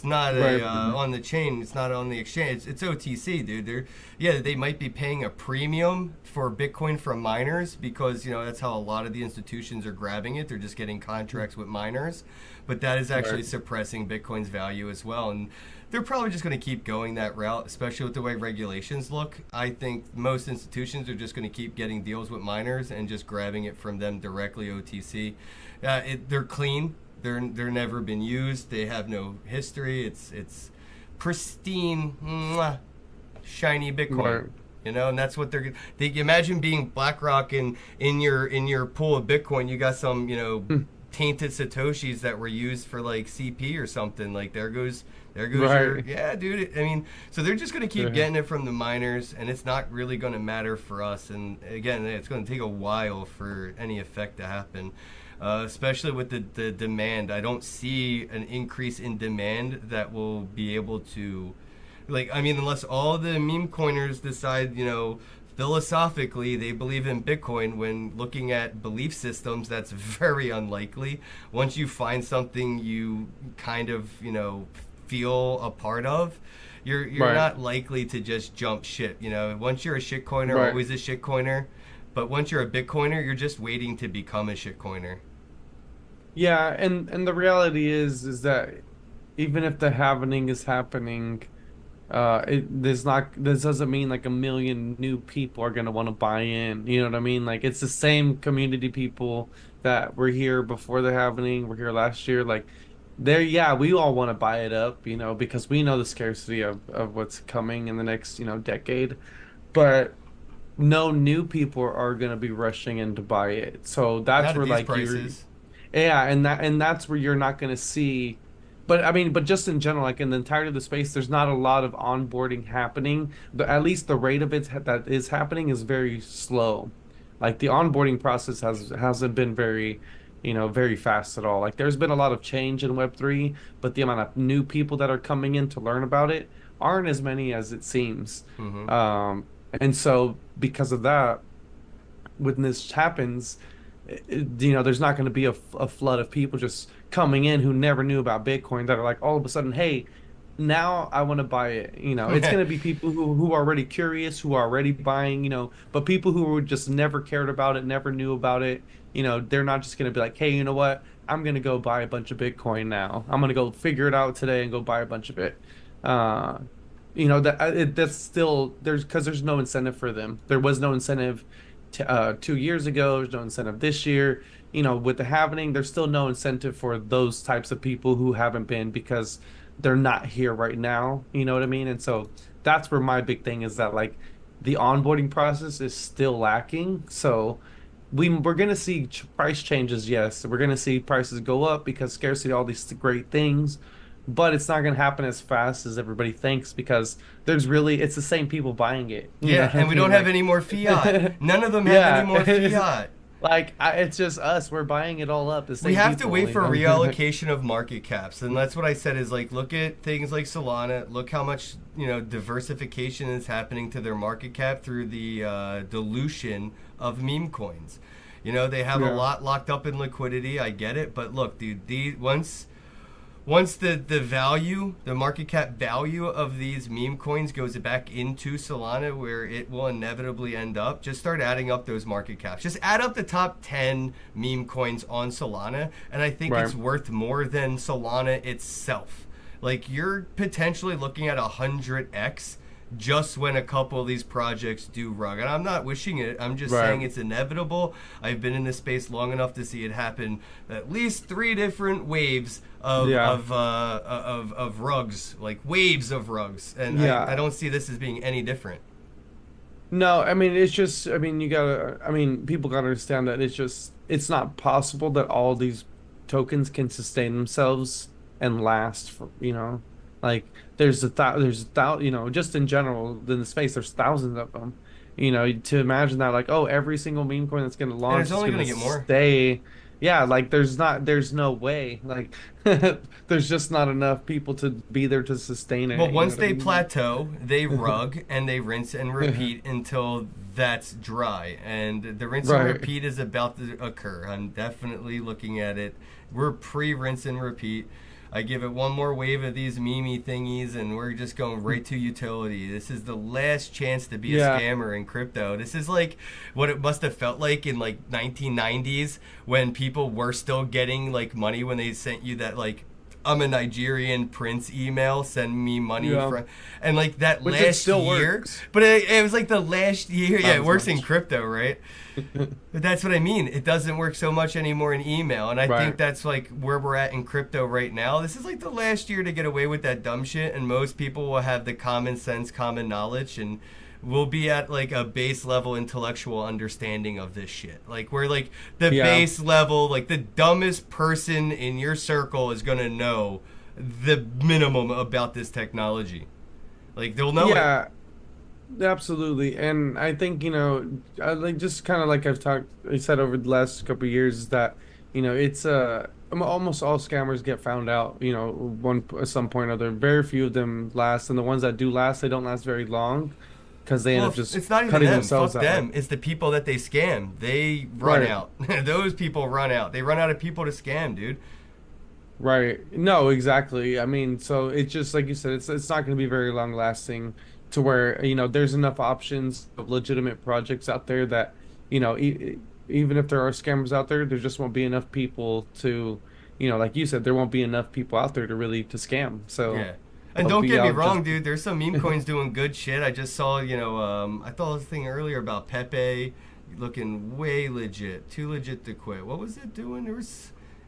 Right. on the chain. It's not on the exchange. It's OTC, dude. They might be paying a premium for Bitcoin from miners because that's how a lot of the institutions are grabbing it. They're just getting contracts with miners, but that is actually Right. suppressing Bitcoin's value as well. And they're probably just going to keep going that route, especially with the way regulations look. I think most institutions are just going to keep getting deals with miners and just grabbing it from them directly OTC. They're clean. They're never been used. They have no history. It's pristine, mwah, shiny Bitcoin. Right. And that's what they imagine being BlackRock and in your pool of Bitcoin. You got some tainted satoshis that were used for like CP or something. Like there goes your, Right. yeah, dude. I mean, so they're just gonna keep Yeah. getting it from the miners, and it's not really gonna matter for us. And again, it's gonna take a while for any effect to happen. Especially with the demand. I don't see an increase in demand that will be able to, like, I mean, unless all the meme coiners decide, philosophically they believe in Bitcoin when looking at belief systems, that's very unlikely. Once you find something you kind of, feel a part of, you're Right. not likely to just jump ship. Once you're a shitcoiner, Right. always a shitcoiner. But once you're a Bitcoiner, you're just waiting to become a shitcoiner. Yeah, and the reality is that even if the happening is happening, This doesn't mean like a million new people are gonna want to buy in. You know what I mean? Like it's the same community people that were here before the happening, were here last year. Like they're yeah, we all want to buy it up, because we know the scarcity of what's coming in the next, decade. But no new people are gonna be rushing in to buy it. So that's Not at where these like you're prices. yeah, and that's where you're not going to see. But I mean, but just in general, like in the entirety of the space, there's not a lot of onboarding happening. At least the rate of it that is happening is very slow. Like the onboarding process hasn't been very fast at all. Like there's been a lot of change in Web3, but the amount of new people that are coming in to learn about it aren't as many as it seems. Hmm. And so because of that, when this happens, there's not going to be a flood of people just coming in who never knew about Bitcoin that are like all of a sudden, hey, now I want to buy it. It's going to be people who are already curious, who are already buying, but people who just never cared about it, never knew about it, they're not just going to be like, hey, you know what? I'm going to go buy a bunch of Bitcoin now. I'm going to go figure it out today and go buy a bunch of it. Uh, that's still there's no incentive for them. There was no incentive 2 years ago. There's no incentive this year. With the happening, there's still no incentive for those types of people who haven't been because they're not here right now. You know what I mean? And so that's where my big thing is that like the onboarding process is still lacking. So we're gonna see price changes. Yes, we're gonna see prices go up because scarcity, all these great things, but it's not gonna happen as fast as everybody thinks because it's the same people buying it. You know Yeah, what I and we don't mean? have Like, any more fiat. None of them have any yeah, more fiat. it's just us. We're buying it all up. The We same have to people. wait for reallocation of market caps, and that's what I said. Is like look at things like Solana. Look how much diversification is happening to their market cap through the dilution of meme coins. They have a Yeah. lot locked up in liquidity. I get it, but look, dude, once the value, the market cap value of these meme coins goes back into Solana, where it will inevitably end up, just start adding up those market caps. Just add up the top 10 meme coins on Solana, and I think Right. it's worth more than Solana itself. Like, you're potentially looking at 100x just when a couple of these projects do rug. And I'm not wishing it. I'm just Right. saying it's inevitable. I've been in this space long enough to see it happen at least 3 different waves of Yeah. of rugs, like waves of rugs, and I Yeah. don't see this as being any different. No, I mean it's just people gotta understand that it's not possible that all these tokens can sustain themselves and last for, like just in general in the space there's thousands of them. To imagine that like, oh, every single meme coin that's gonna And launch it's is only gonna going to get more. stay. Yeah, like there's no way. Like there's just not enough people to be there to sustain But it, you know once what I they mean? plateau, they rug and they rinse and repeat until that's dry. And the rinse and Right. repeat is about to occur. I'm definitely looking at it. We're pre-rinse and repeat. I give it one more wave of these meme thingies, and we're just going right to utility. This is the last chance to be a Yeah. scammer in crypto. This is like what it must have felt like in like 1990s when people were still getting like money when they sent you that like I'm a Nigerian prince email, send me money Yeah. from, and like that Which it last still year. works. But it was like the last year. Yeah, Not it as works in much. crypto, right? But that's what I mean. It doesn't work so much anymore in email, and I think Right. that's like where we're at in crypto right now. This is like the last year to get away with that dumb shit, and most people will have the common sense, common knowledge, and we'll be at like a base level intellectual understanding of this shit. Like we're like the Yeah. base level, like the dumbest person in your circle is gonna know the minimum about this technology. Like they'll know it. Yeah, absolutely. And I think, like just kind of like I said over the last couple of years is that, it's almost all scammers get found out, at some point or other. Very few of them last, and the ones that do last, they don't last very long because they end Well, up just it's not even cutting them. themselves Fuck out. them. It's the people that they scam. They run Right. out. Those people run out. They run out of people to scam, dude. Right. No, exactly. I mean, so it's just like you said, it's not going to be very long lasting to where, there's enough options of legitimate projects out there that, even if there are scammers out there, there just won't be enough people to, like you said, there won't be enough people out there to really to scam. So, Yeah. And They'll don't be get me out just wrong, dude. There's some meme coins doing good shit. I just saw, I thought a thing earlier about Pepe looking way legit, too legit to quit. What was it doing?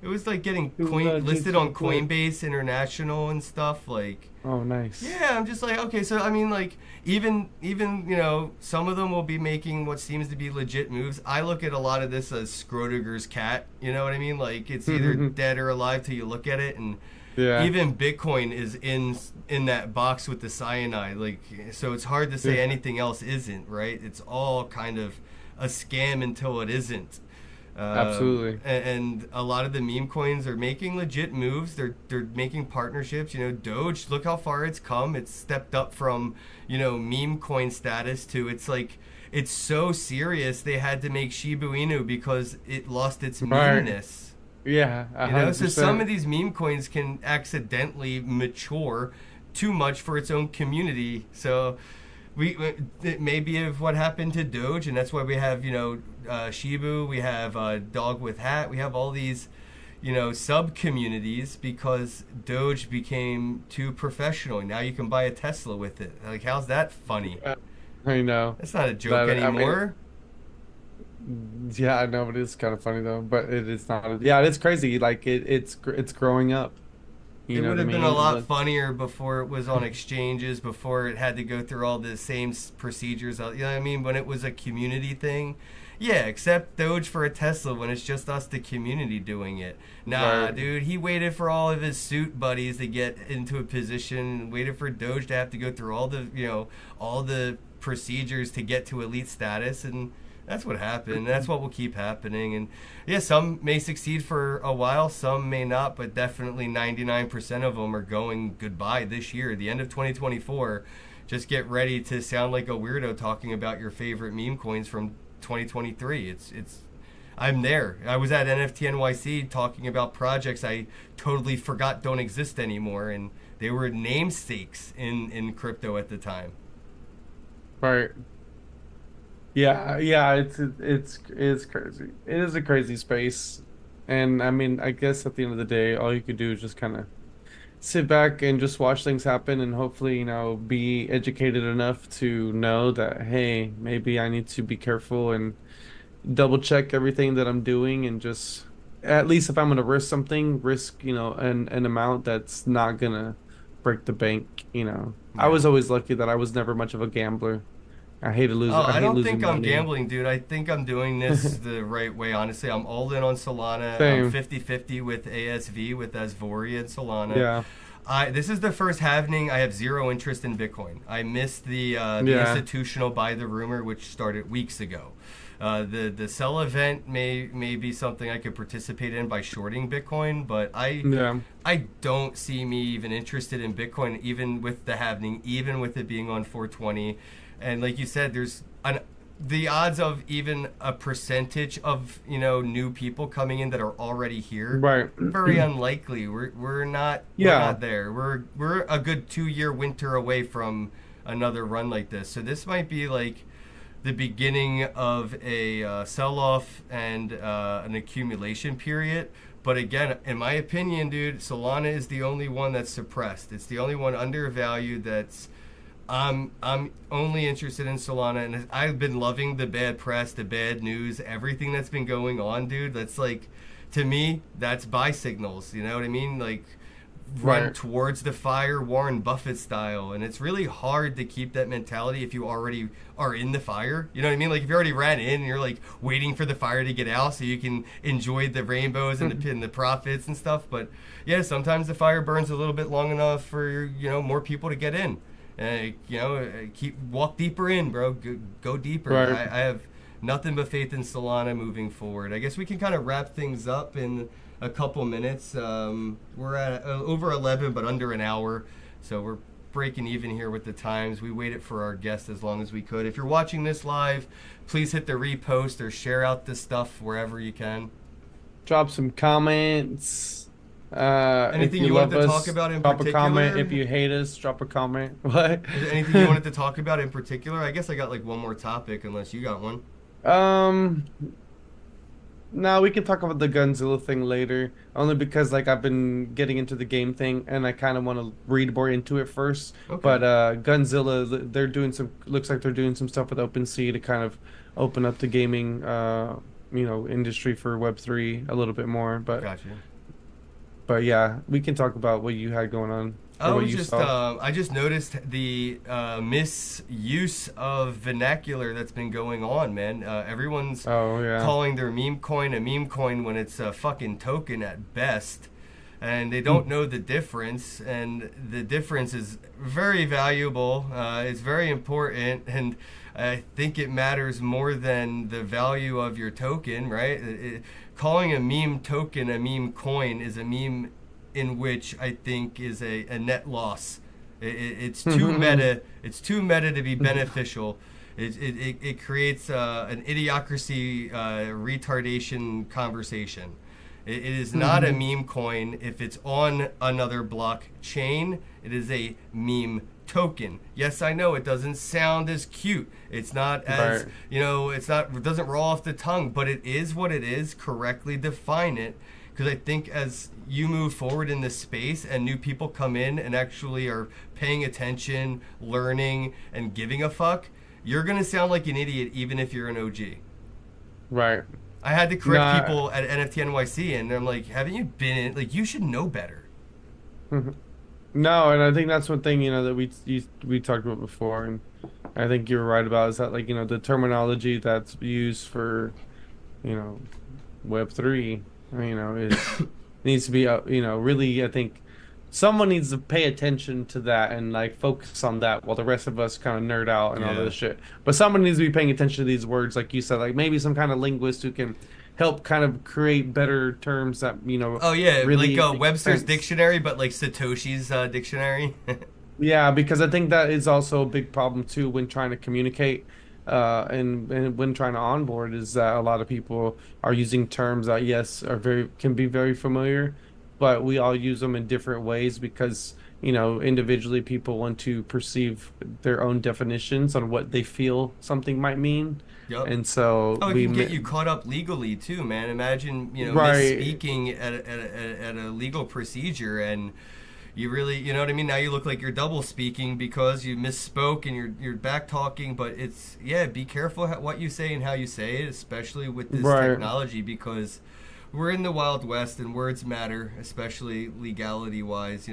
It was like getting too coin legit listed to on quit. Coinbase International and stuff. Like, Oh, nice. yeah, I'm just like, okay, so I mean, like, even some of them will be making what seems to be legit moves. I look at a lot of this as Schrödinger's cat. You know what I mean? Like, it's either dead or alive till you look at it, and Yeah. even Bitcoin is in that box with the cyanide. Like, so it's hard to say Yeah. anything else isn't, right? It's all kind of a scam until it isn't. Absolutely. And a lot of the meme coins are making legit moves. They're making partnerships. Doge. Look how far it's come. It's stepped up from meme coin status to it's so serious they had to make Shiba Inu because it lost its Right. meanness. Yeah. So some 100%. of these meme coins can accidentally mature too much for its own community. So it may be of what happened to Doge, and that's why we have Shibu, we have Dog with Hat, we have all these sub communities because Doge became too professional. Now you can buy a Tesla with it. Like, how's that funny? I know. That's not a joke That, I mean, anymore. yeah, I know, but it's kind of funny though. But it is not. Yeah, it's crazy. Like it's growing up. You It know would what I have been a mean? lot But funnier before it was on exchanges, before it had to go through all the same procedures. You know what I mean? When it was a community thing. Yeah, except Doge for a Tesla when it's just us, the community, doing it. Nah, right. dude, he waited for all of his suit buddies to get into a position, and waited for Doge to have to go through all the procedures to get to elite status, and that's what happened. That's what will keep happening. And yeah, some may succeed for a while, some may not, but definitely 99% of them are going goodbye this year, the end of 2024. Just get ready to sound like a weirdo talking about your favorite meme coins from 2023. I'm there. I was at NFT NYC talking about projects I totally forgot don't exist anymore, and they were namesakes in crypto at the time. Right. Yeah, yeah, it's crazy. It is a crazy space. And I mean, I guess at the end of the day, all you could do is just kind of sit back and just watch things happen and hopefully, be educated enough to know that, hey, maybe I need to be careful and double check everything that I'm doing and just at least if I'm gonna risk something, risk, an amount that's not gonna break the bank. I Yeah. was always lucky that I was never much of a gambler. I hate to lose. Oh, I I hate don't losing think I'm money. gambling, dude. I think I'm doing this the right way, honestly. I'm all in on Solana. I'm Same. 50-50 with ASV, with Asvori and Solana. Yeah. This is the first halving. I have zero interest in Bitcoin. I missed the Yeah. institutional buy the rumor, which started weeks ago. The sell event may be something I could participate in by shorting Bitcoin, but Yeah. I don't see me even interested in Bitcoin, even with the halving, even with it being on 420. And like you said, the odds of even a percentage of new people coming in that are already here, Right. very unlikely. We're Yeah. not there. We're a good 2-year winter away from another run like this. So this might be like the beginning of a sell-off and an accumulation period. But again, in my opinion, dude, Solana is the only one that's suppressed. It's the only one undervalued that's I'm only interested in Solana, and I've been loving the bad press, the bad news, everything that's been going on, dude. That's like, to me, that's buy signals. You know what I mean? Like, run Right. towards the fire, Warren Buffett style. And it's really hard to keep that mentality if you already are in the fire. You know what I mean? Like, if you already ran in and you're like waiting for the fire to get out so you can enjoy the rainbows and the profits and stuff. But yeah, sometimes the fire burns a little bit long enough for more people to get in. Walk deeper in, bro. Go deeper. Right. I have nothing but faith in Solana moving forward. I guess we can kind of wrap things up in a couple minutes. We're at over 11, but under an hour, so we're breaking even here with the times. We waited for our guests as long as we could. If you're watching this live, please hit the repost or share out this stuff wherever you can. Drop some comments. Anything If you love wanted to us, talk about in drop a comment. particular? If you hate us, drop a comment. What? Is there anything you wanted to talk about in particular? I guess I got like one more topic, unless you got one. Um, No, we can talk about the Gunzilla thing later. Only because like I've been getting into the game thing and I kind of want to read more into it first. Okay. But Gunzilla, they're doing some. Looks like they're doing some stuff with OpenSea to kind of open up the gaming, industry for Web3 a little bit more. Gotcha. But yeah, we can talk about what you had going on or what you saw. I just noticed the misuse of vernacular that's been going on, man. Everyone's Oh yeah. calling their meme coin a meme coin when it's a fucking token at best, and they don't know the difference. And the difference is very valuable. It's very important, and I think it matters more than the value of your token, right? Calling a meme token a meme coin is a meme in which I think is a net loss. It's too meta. It's too meta to be beneficial. It creates an idiocracy retardation conversation. It is not a meme coin if it's on another blockchain. It is a meme token. Yes, I know it doesn't sound as cute. It's not as, Right. it doesn't roll off the tongue, but it is what it is. Correctly define it. Because I think as you move forward in this space and new people come in and actually are paying attention, learning, and giving a fuck, you're going to sound like an idiot even if you're an OG. Right. I had to correct Nah. people at NFT NYC, and I'm like, haven't you been in? Like, you should know better. No, and I think that's one thing, that we talked about before, and I think you're right about is that like, the terminology that's used for, you know, Web3, is needs to be, really, I think someone needs to pay attention to that and like focus on that while the rest of us kind of nerd out and all Yeah. this shit. But someone needs to be paying attention to these words, like you said, like maybe some kind of linguist who can help kind of create better terms that, Oh yeah, really like make Webster's sense. dictionary, but like Satoshi's dictionary. Yeah, because I think that is also a big problem too when trying to communicate, and when trying to onboard is that a lot of people are using terms that yes are very can be very familiar, but we all use them in different ways because individually people want to perceive their own definitions on what they feel something might mean, Yep. and so Oh, it we can get you caught up legally too, man. Imagine, right. misspeaking at a legal procedure, and you really, you know what I mean? Now you look like you're double speaking because you misspoke and you're back talking. But it's, yeah, be careful what you say and how you say it, especially with this Right. technology, because we're in the Wild West and words matter, especially legality wise.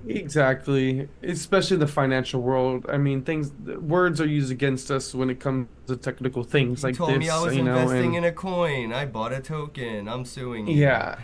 Exactly, especially in the financial world. I mean, words are used against us when it comes to technical things You like told me I this, was investing and in a coin. I bought a token. I'm suing you. yeah.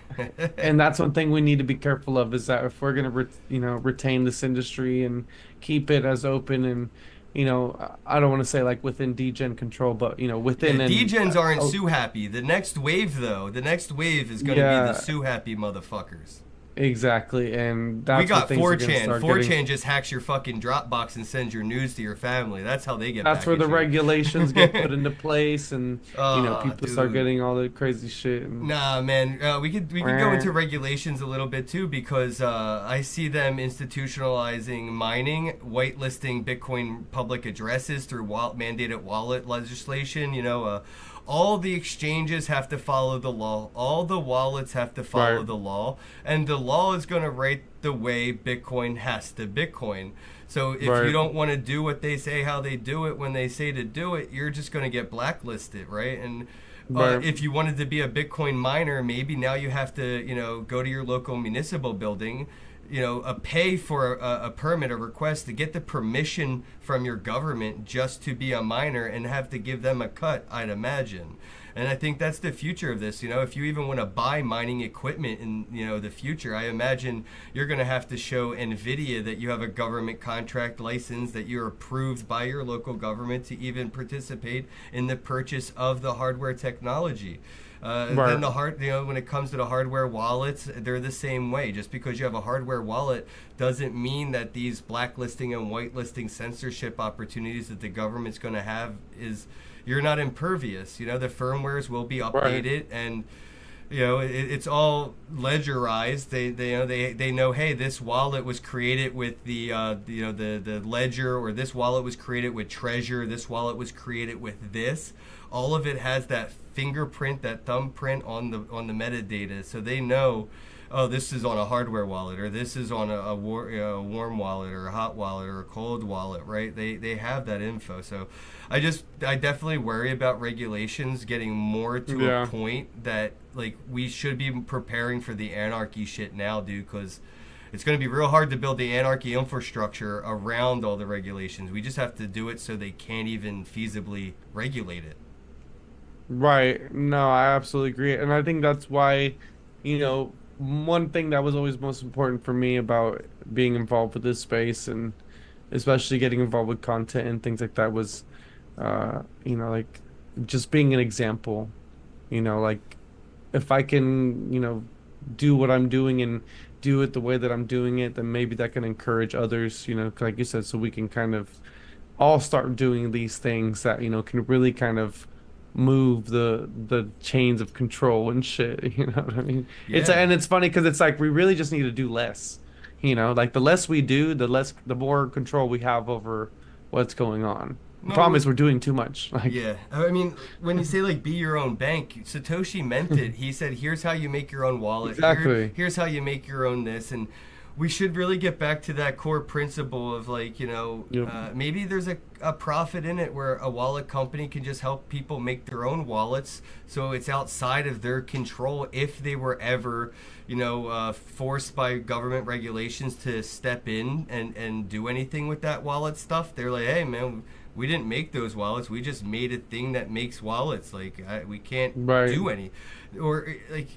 And that's one thing we need to be careful of is that if we're going to, retain this industry and keep it as open and, I don't want to say like within DGen control, but, Yeah, within degens aren't oh, sue happy. The next wave, though, the next wave is going to be the yeah, sue happy motherfuckers. exactly. And We that's what got things are going to 4chan. start 4chan getting. just hacks your fucking Dropbox and sends your news to your family. That's how they get That's back where at the you. regulations get put into place and, Oh, people start dude. getting all the crazy shit. And, Nah, man. We could go into regulations a little bit too because I see them institutionalizing mining, whitelisting Bitcoin public addresses through mandated wallet legislation. All the exchanges have to follow the law. All the wallets have to follow right, the law, and the law is going to write the way Bitcoin has to Bitcoin. So if you right, don't want to do what they say, how they do it, when they say to do it, you're just going to get blacklisted, right? And right, if you wanted to be a Bitcoin miner, maybe now you have to, go to your local municipal building, pay for a permit, a request to get the permission from your government just to be a miner and have to give them a cut, I'd imagine. And I think that's the future of this. If you even want to buy mining equipment in, the future, I imagine you're going to have to show NVIDIA that you have a government contract license, that you're approved by your local government to even participate in the purchase of the hardware technology. Then right, when it comes to the hardware wallets, they're the same way. Just because you have a hardware wallet doesn't mean that these blacklisting and whitelisting censorship opportunities that the government's going to have is you're not impervious. The firmwares will be right. updated, and it's all ledgerized. They know, hey, this wallet was created with the ledger, or this wallet was created with treasure, this wallet was created with this. All of it has that fingerprint, that thumbprint on the metadata, so they know, oh, this is on a hardware wallet, or this is on a warm wallet, or a hot wallet, or a cold wallet, right? They have that info. So I definitely worry about regulations getting more to a point that, like, we should be preparing for the anarchy shit now, dude, because it's going to be real hard to build the anarchy infrastructure around all the regulations. We just have to do it so they can't even feasibly regulate it. Right. No, I absolutely agree. And I think that's why, one thing that was always most important for me about being involved with this space, and especially getting involved with content and things like that, was, like, just being an example. Like, if I can, do what I'm doing and do it the way that I'm doing it, then maybe that can encourage others, like you said, so we can kind of all start doing these things that, can really kind of move the chains of control and shit. You know what I mean? Yeah. And it's funny because it's like we really just need to do less. Like the less we do, the more control we have over what's going on. The problem is we're doing too much. Like, yeah, I mean, when you say, like, be your own bank, Satoshi meant it. He said, here's how you make your own wallet. Exactly. Here's how you make your own this. And we should really get back to that core principle of, like, maybe there's a profit in it where a wallet company can just help people make their own wallets, so it's outside of their control if they were ever, forced by government regulations to step in and do anything with that wallet stuff. They're like, hey, man, we didn't make those wallets. We just made a thing that makes wallets. Like, we can't do any. Or, like,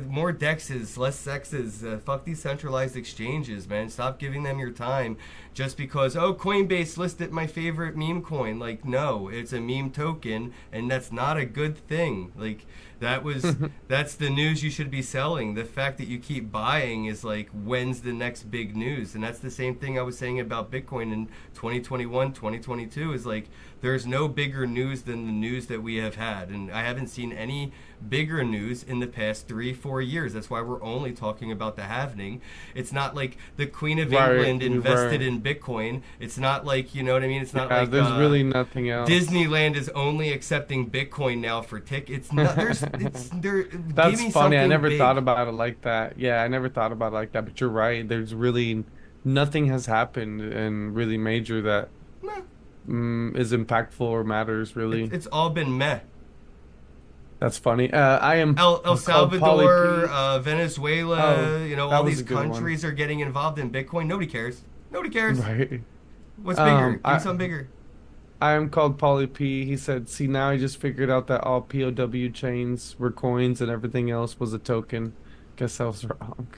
more dexes, less sexes. Fuck these centralized exchanges, man. Stop giving them your time just because, Coinbase listed my favorite meme coin. Like, no, it's a meme token, and that's not a good thing. Like, that's the news you should be selling. The fact that you keep buying is like, when's the next big news? And that's the same thing I was saying about Bitcoin in 2021, 2022, is like, there's no bigger news than the news that we have had. And I haven't seen any bigger news in the past 3-4 years. That's why we're only talking about the halvening. It's not like the Queen of England invested in Bitcoin. It's not like, you know what I mean? It's not like there's really nothing else. Disneyland is only accepting Bitcoin now for it's not, That's funny. I never thought about it like that. Yeah, I never thought about it like that, but you're right. There's really nothing has happened and really major that is impactful or matters, really. It's all been meh. That's funny. I am El Salvador, Venezuela, all these countries one. are getting involved in Bitcoin. Nobody cares. Nobody cares. Right. What's bigger? Do something bigger. I am called Polly P. He said, see, now I just figured out that all POW chains were coins and everything else was a token. Guess I was wrong.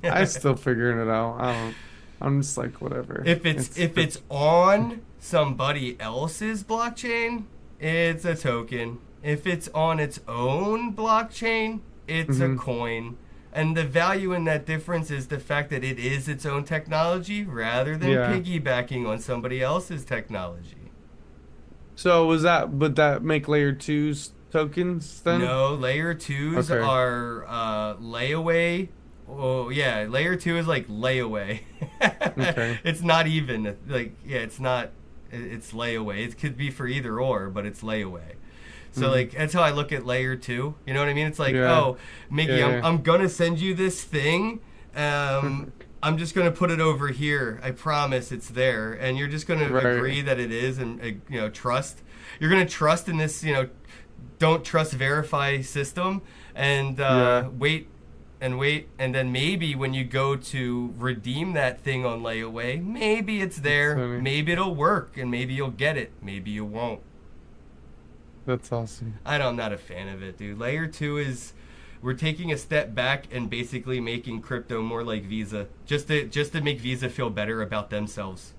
I'm still figuring it out. I'm just like, whatever. If it's on somebody else's blockchain, it's a token. If it's on its own blockchain, it's a coin. And the value in that difference is the fact that it is its own technology rather than piggybacking on somebody else's technology. So would that make layer 2's tokens then? No, layer 2's are layaway. Oh yeah, layer 2 is like layaway. Okay. It's not even like, it's not, it's layaway. It could be for either or, but it's layaway. So like, that's how I look at layer 2. You know what I mean? It's like, Mickey, I'm gonna send you this thing. I'm just gonna put it over here. I promise it's there, and you're just gonna agree that it is, and trust. You're gonna trust in this, don't trust verify system, and wait, and then maybe when you go to redeem that thing on layaway, maybe it's there, maybe it'll work, and maybe you'll get it, maybe you won't. That's awesome. I'm not a fan of it, dude. Layer 2 is, we're taking a step back and basically making crypto more like Visa, just to make Visa feel better about themselves.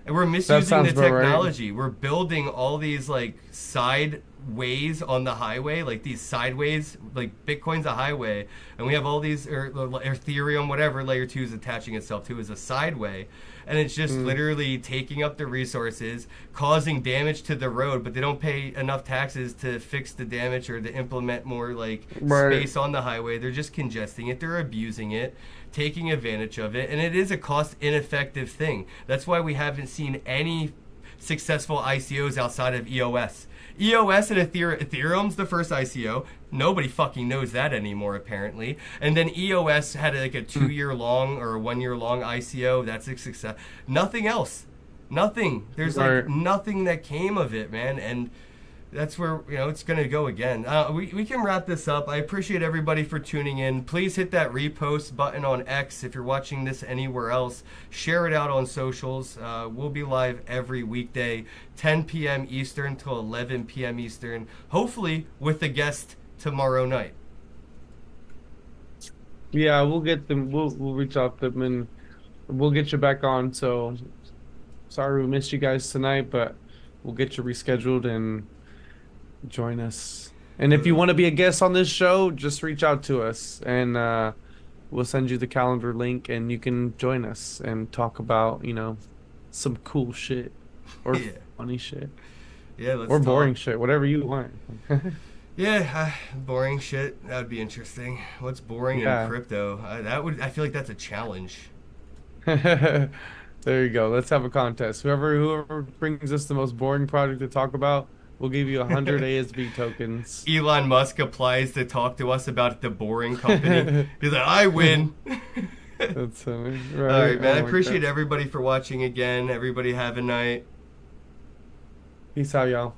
And we're misusing the technology. We're building all these like side ways on the highway, like these sideways, like Bitcoin's a highway, and we have all these, or Ethereum, whatever layer 2 is attaching itself to, is a sideway, and it's just literally taking up the resources, causing damage to the road, but they don't pay enough taxes to fix the damage or to implement more like space on the highway. They're just congesting it, they're abusing it, taking advantage of it, and it is a cost ineffective thing. That's why we haven't seen any successful ICOs outside of EOS. EOS and Ethereum's the first ICO. Nobody fucking knows that anymore, apparently. And then EOS had like a 2-year long or a 1-year long ICO. That's a success. Nothing else. Nothing. There's like nothing that came of it, man. And that's where, you know, it's going to go again. We can wrap this up. I appreciate everybody for tuning in. Please hit that repost button on X if you're watching this anywhere else. Share it out on socials. We'll be live every weekday, 10 p.m. Eastern till 11 p.m. Eastern, hopefully with a guest tomorrow night. Yeah, we'll get them. We'll reach out to them and we'll get you back on. So sorry we missed you guys tonight, but we'll get you rescheduled and join us. And if you want to be a guest on this show, just reach out to us and we'll send you the calendar link and you can join us and talk about, you know, some cool shit or funny shit. Yeah, let's or boring shit, whatever you want. Boring shit. That would be interesting. What's boring in crypto? I feel like that's a challenge. There you go. Let's have a contest. Whoever brings us the most boring project to talk about, we'll give you 100 ASB tokens. Elon Musk applies to talk to us about the boring company. He's like, I win. That's funny. All right, man. I appreciate everybody for watching again. Everybody have a night. Peace out, y'all.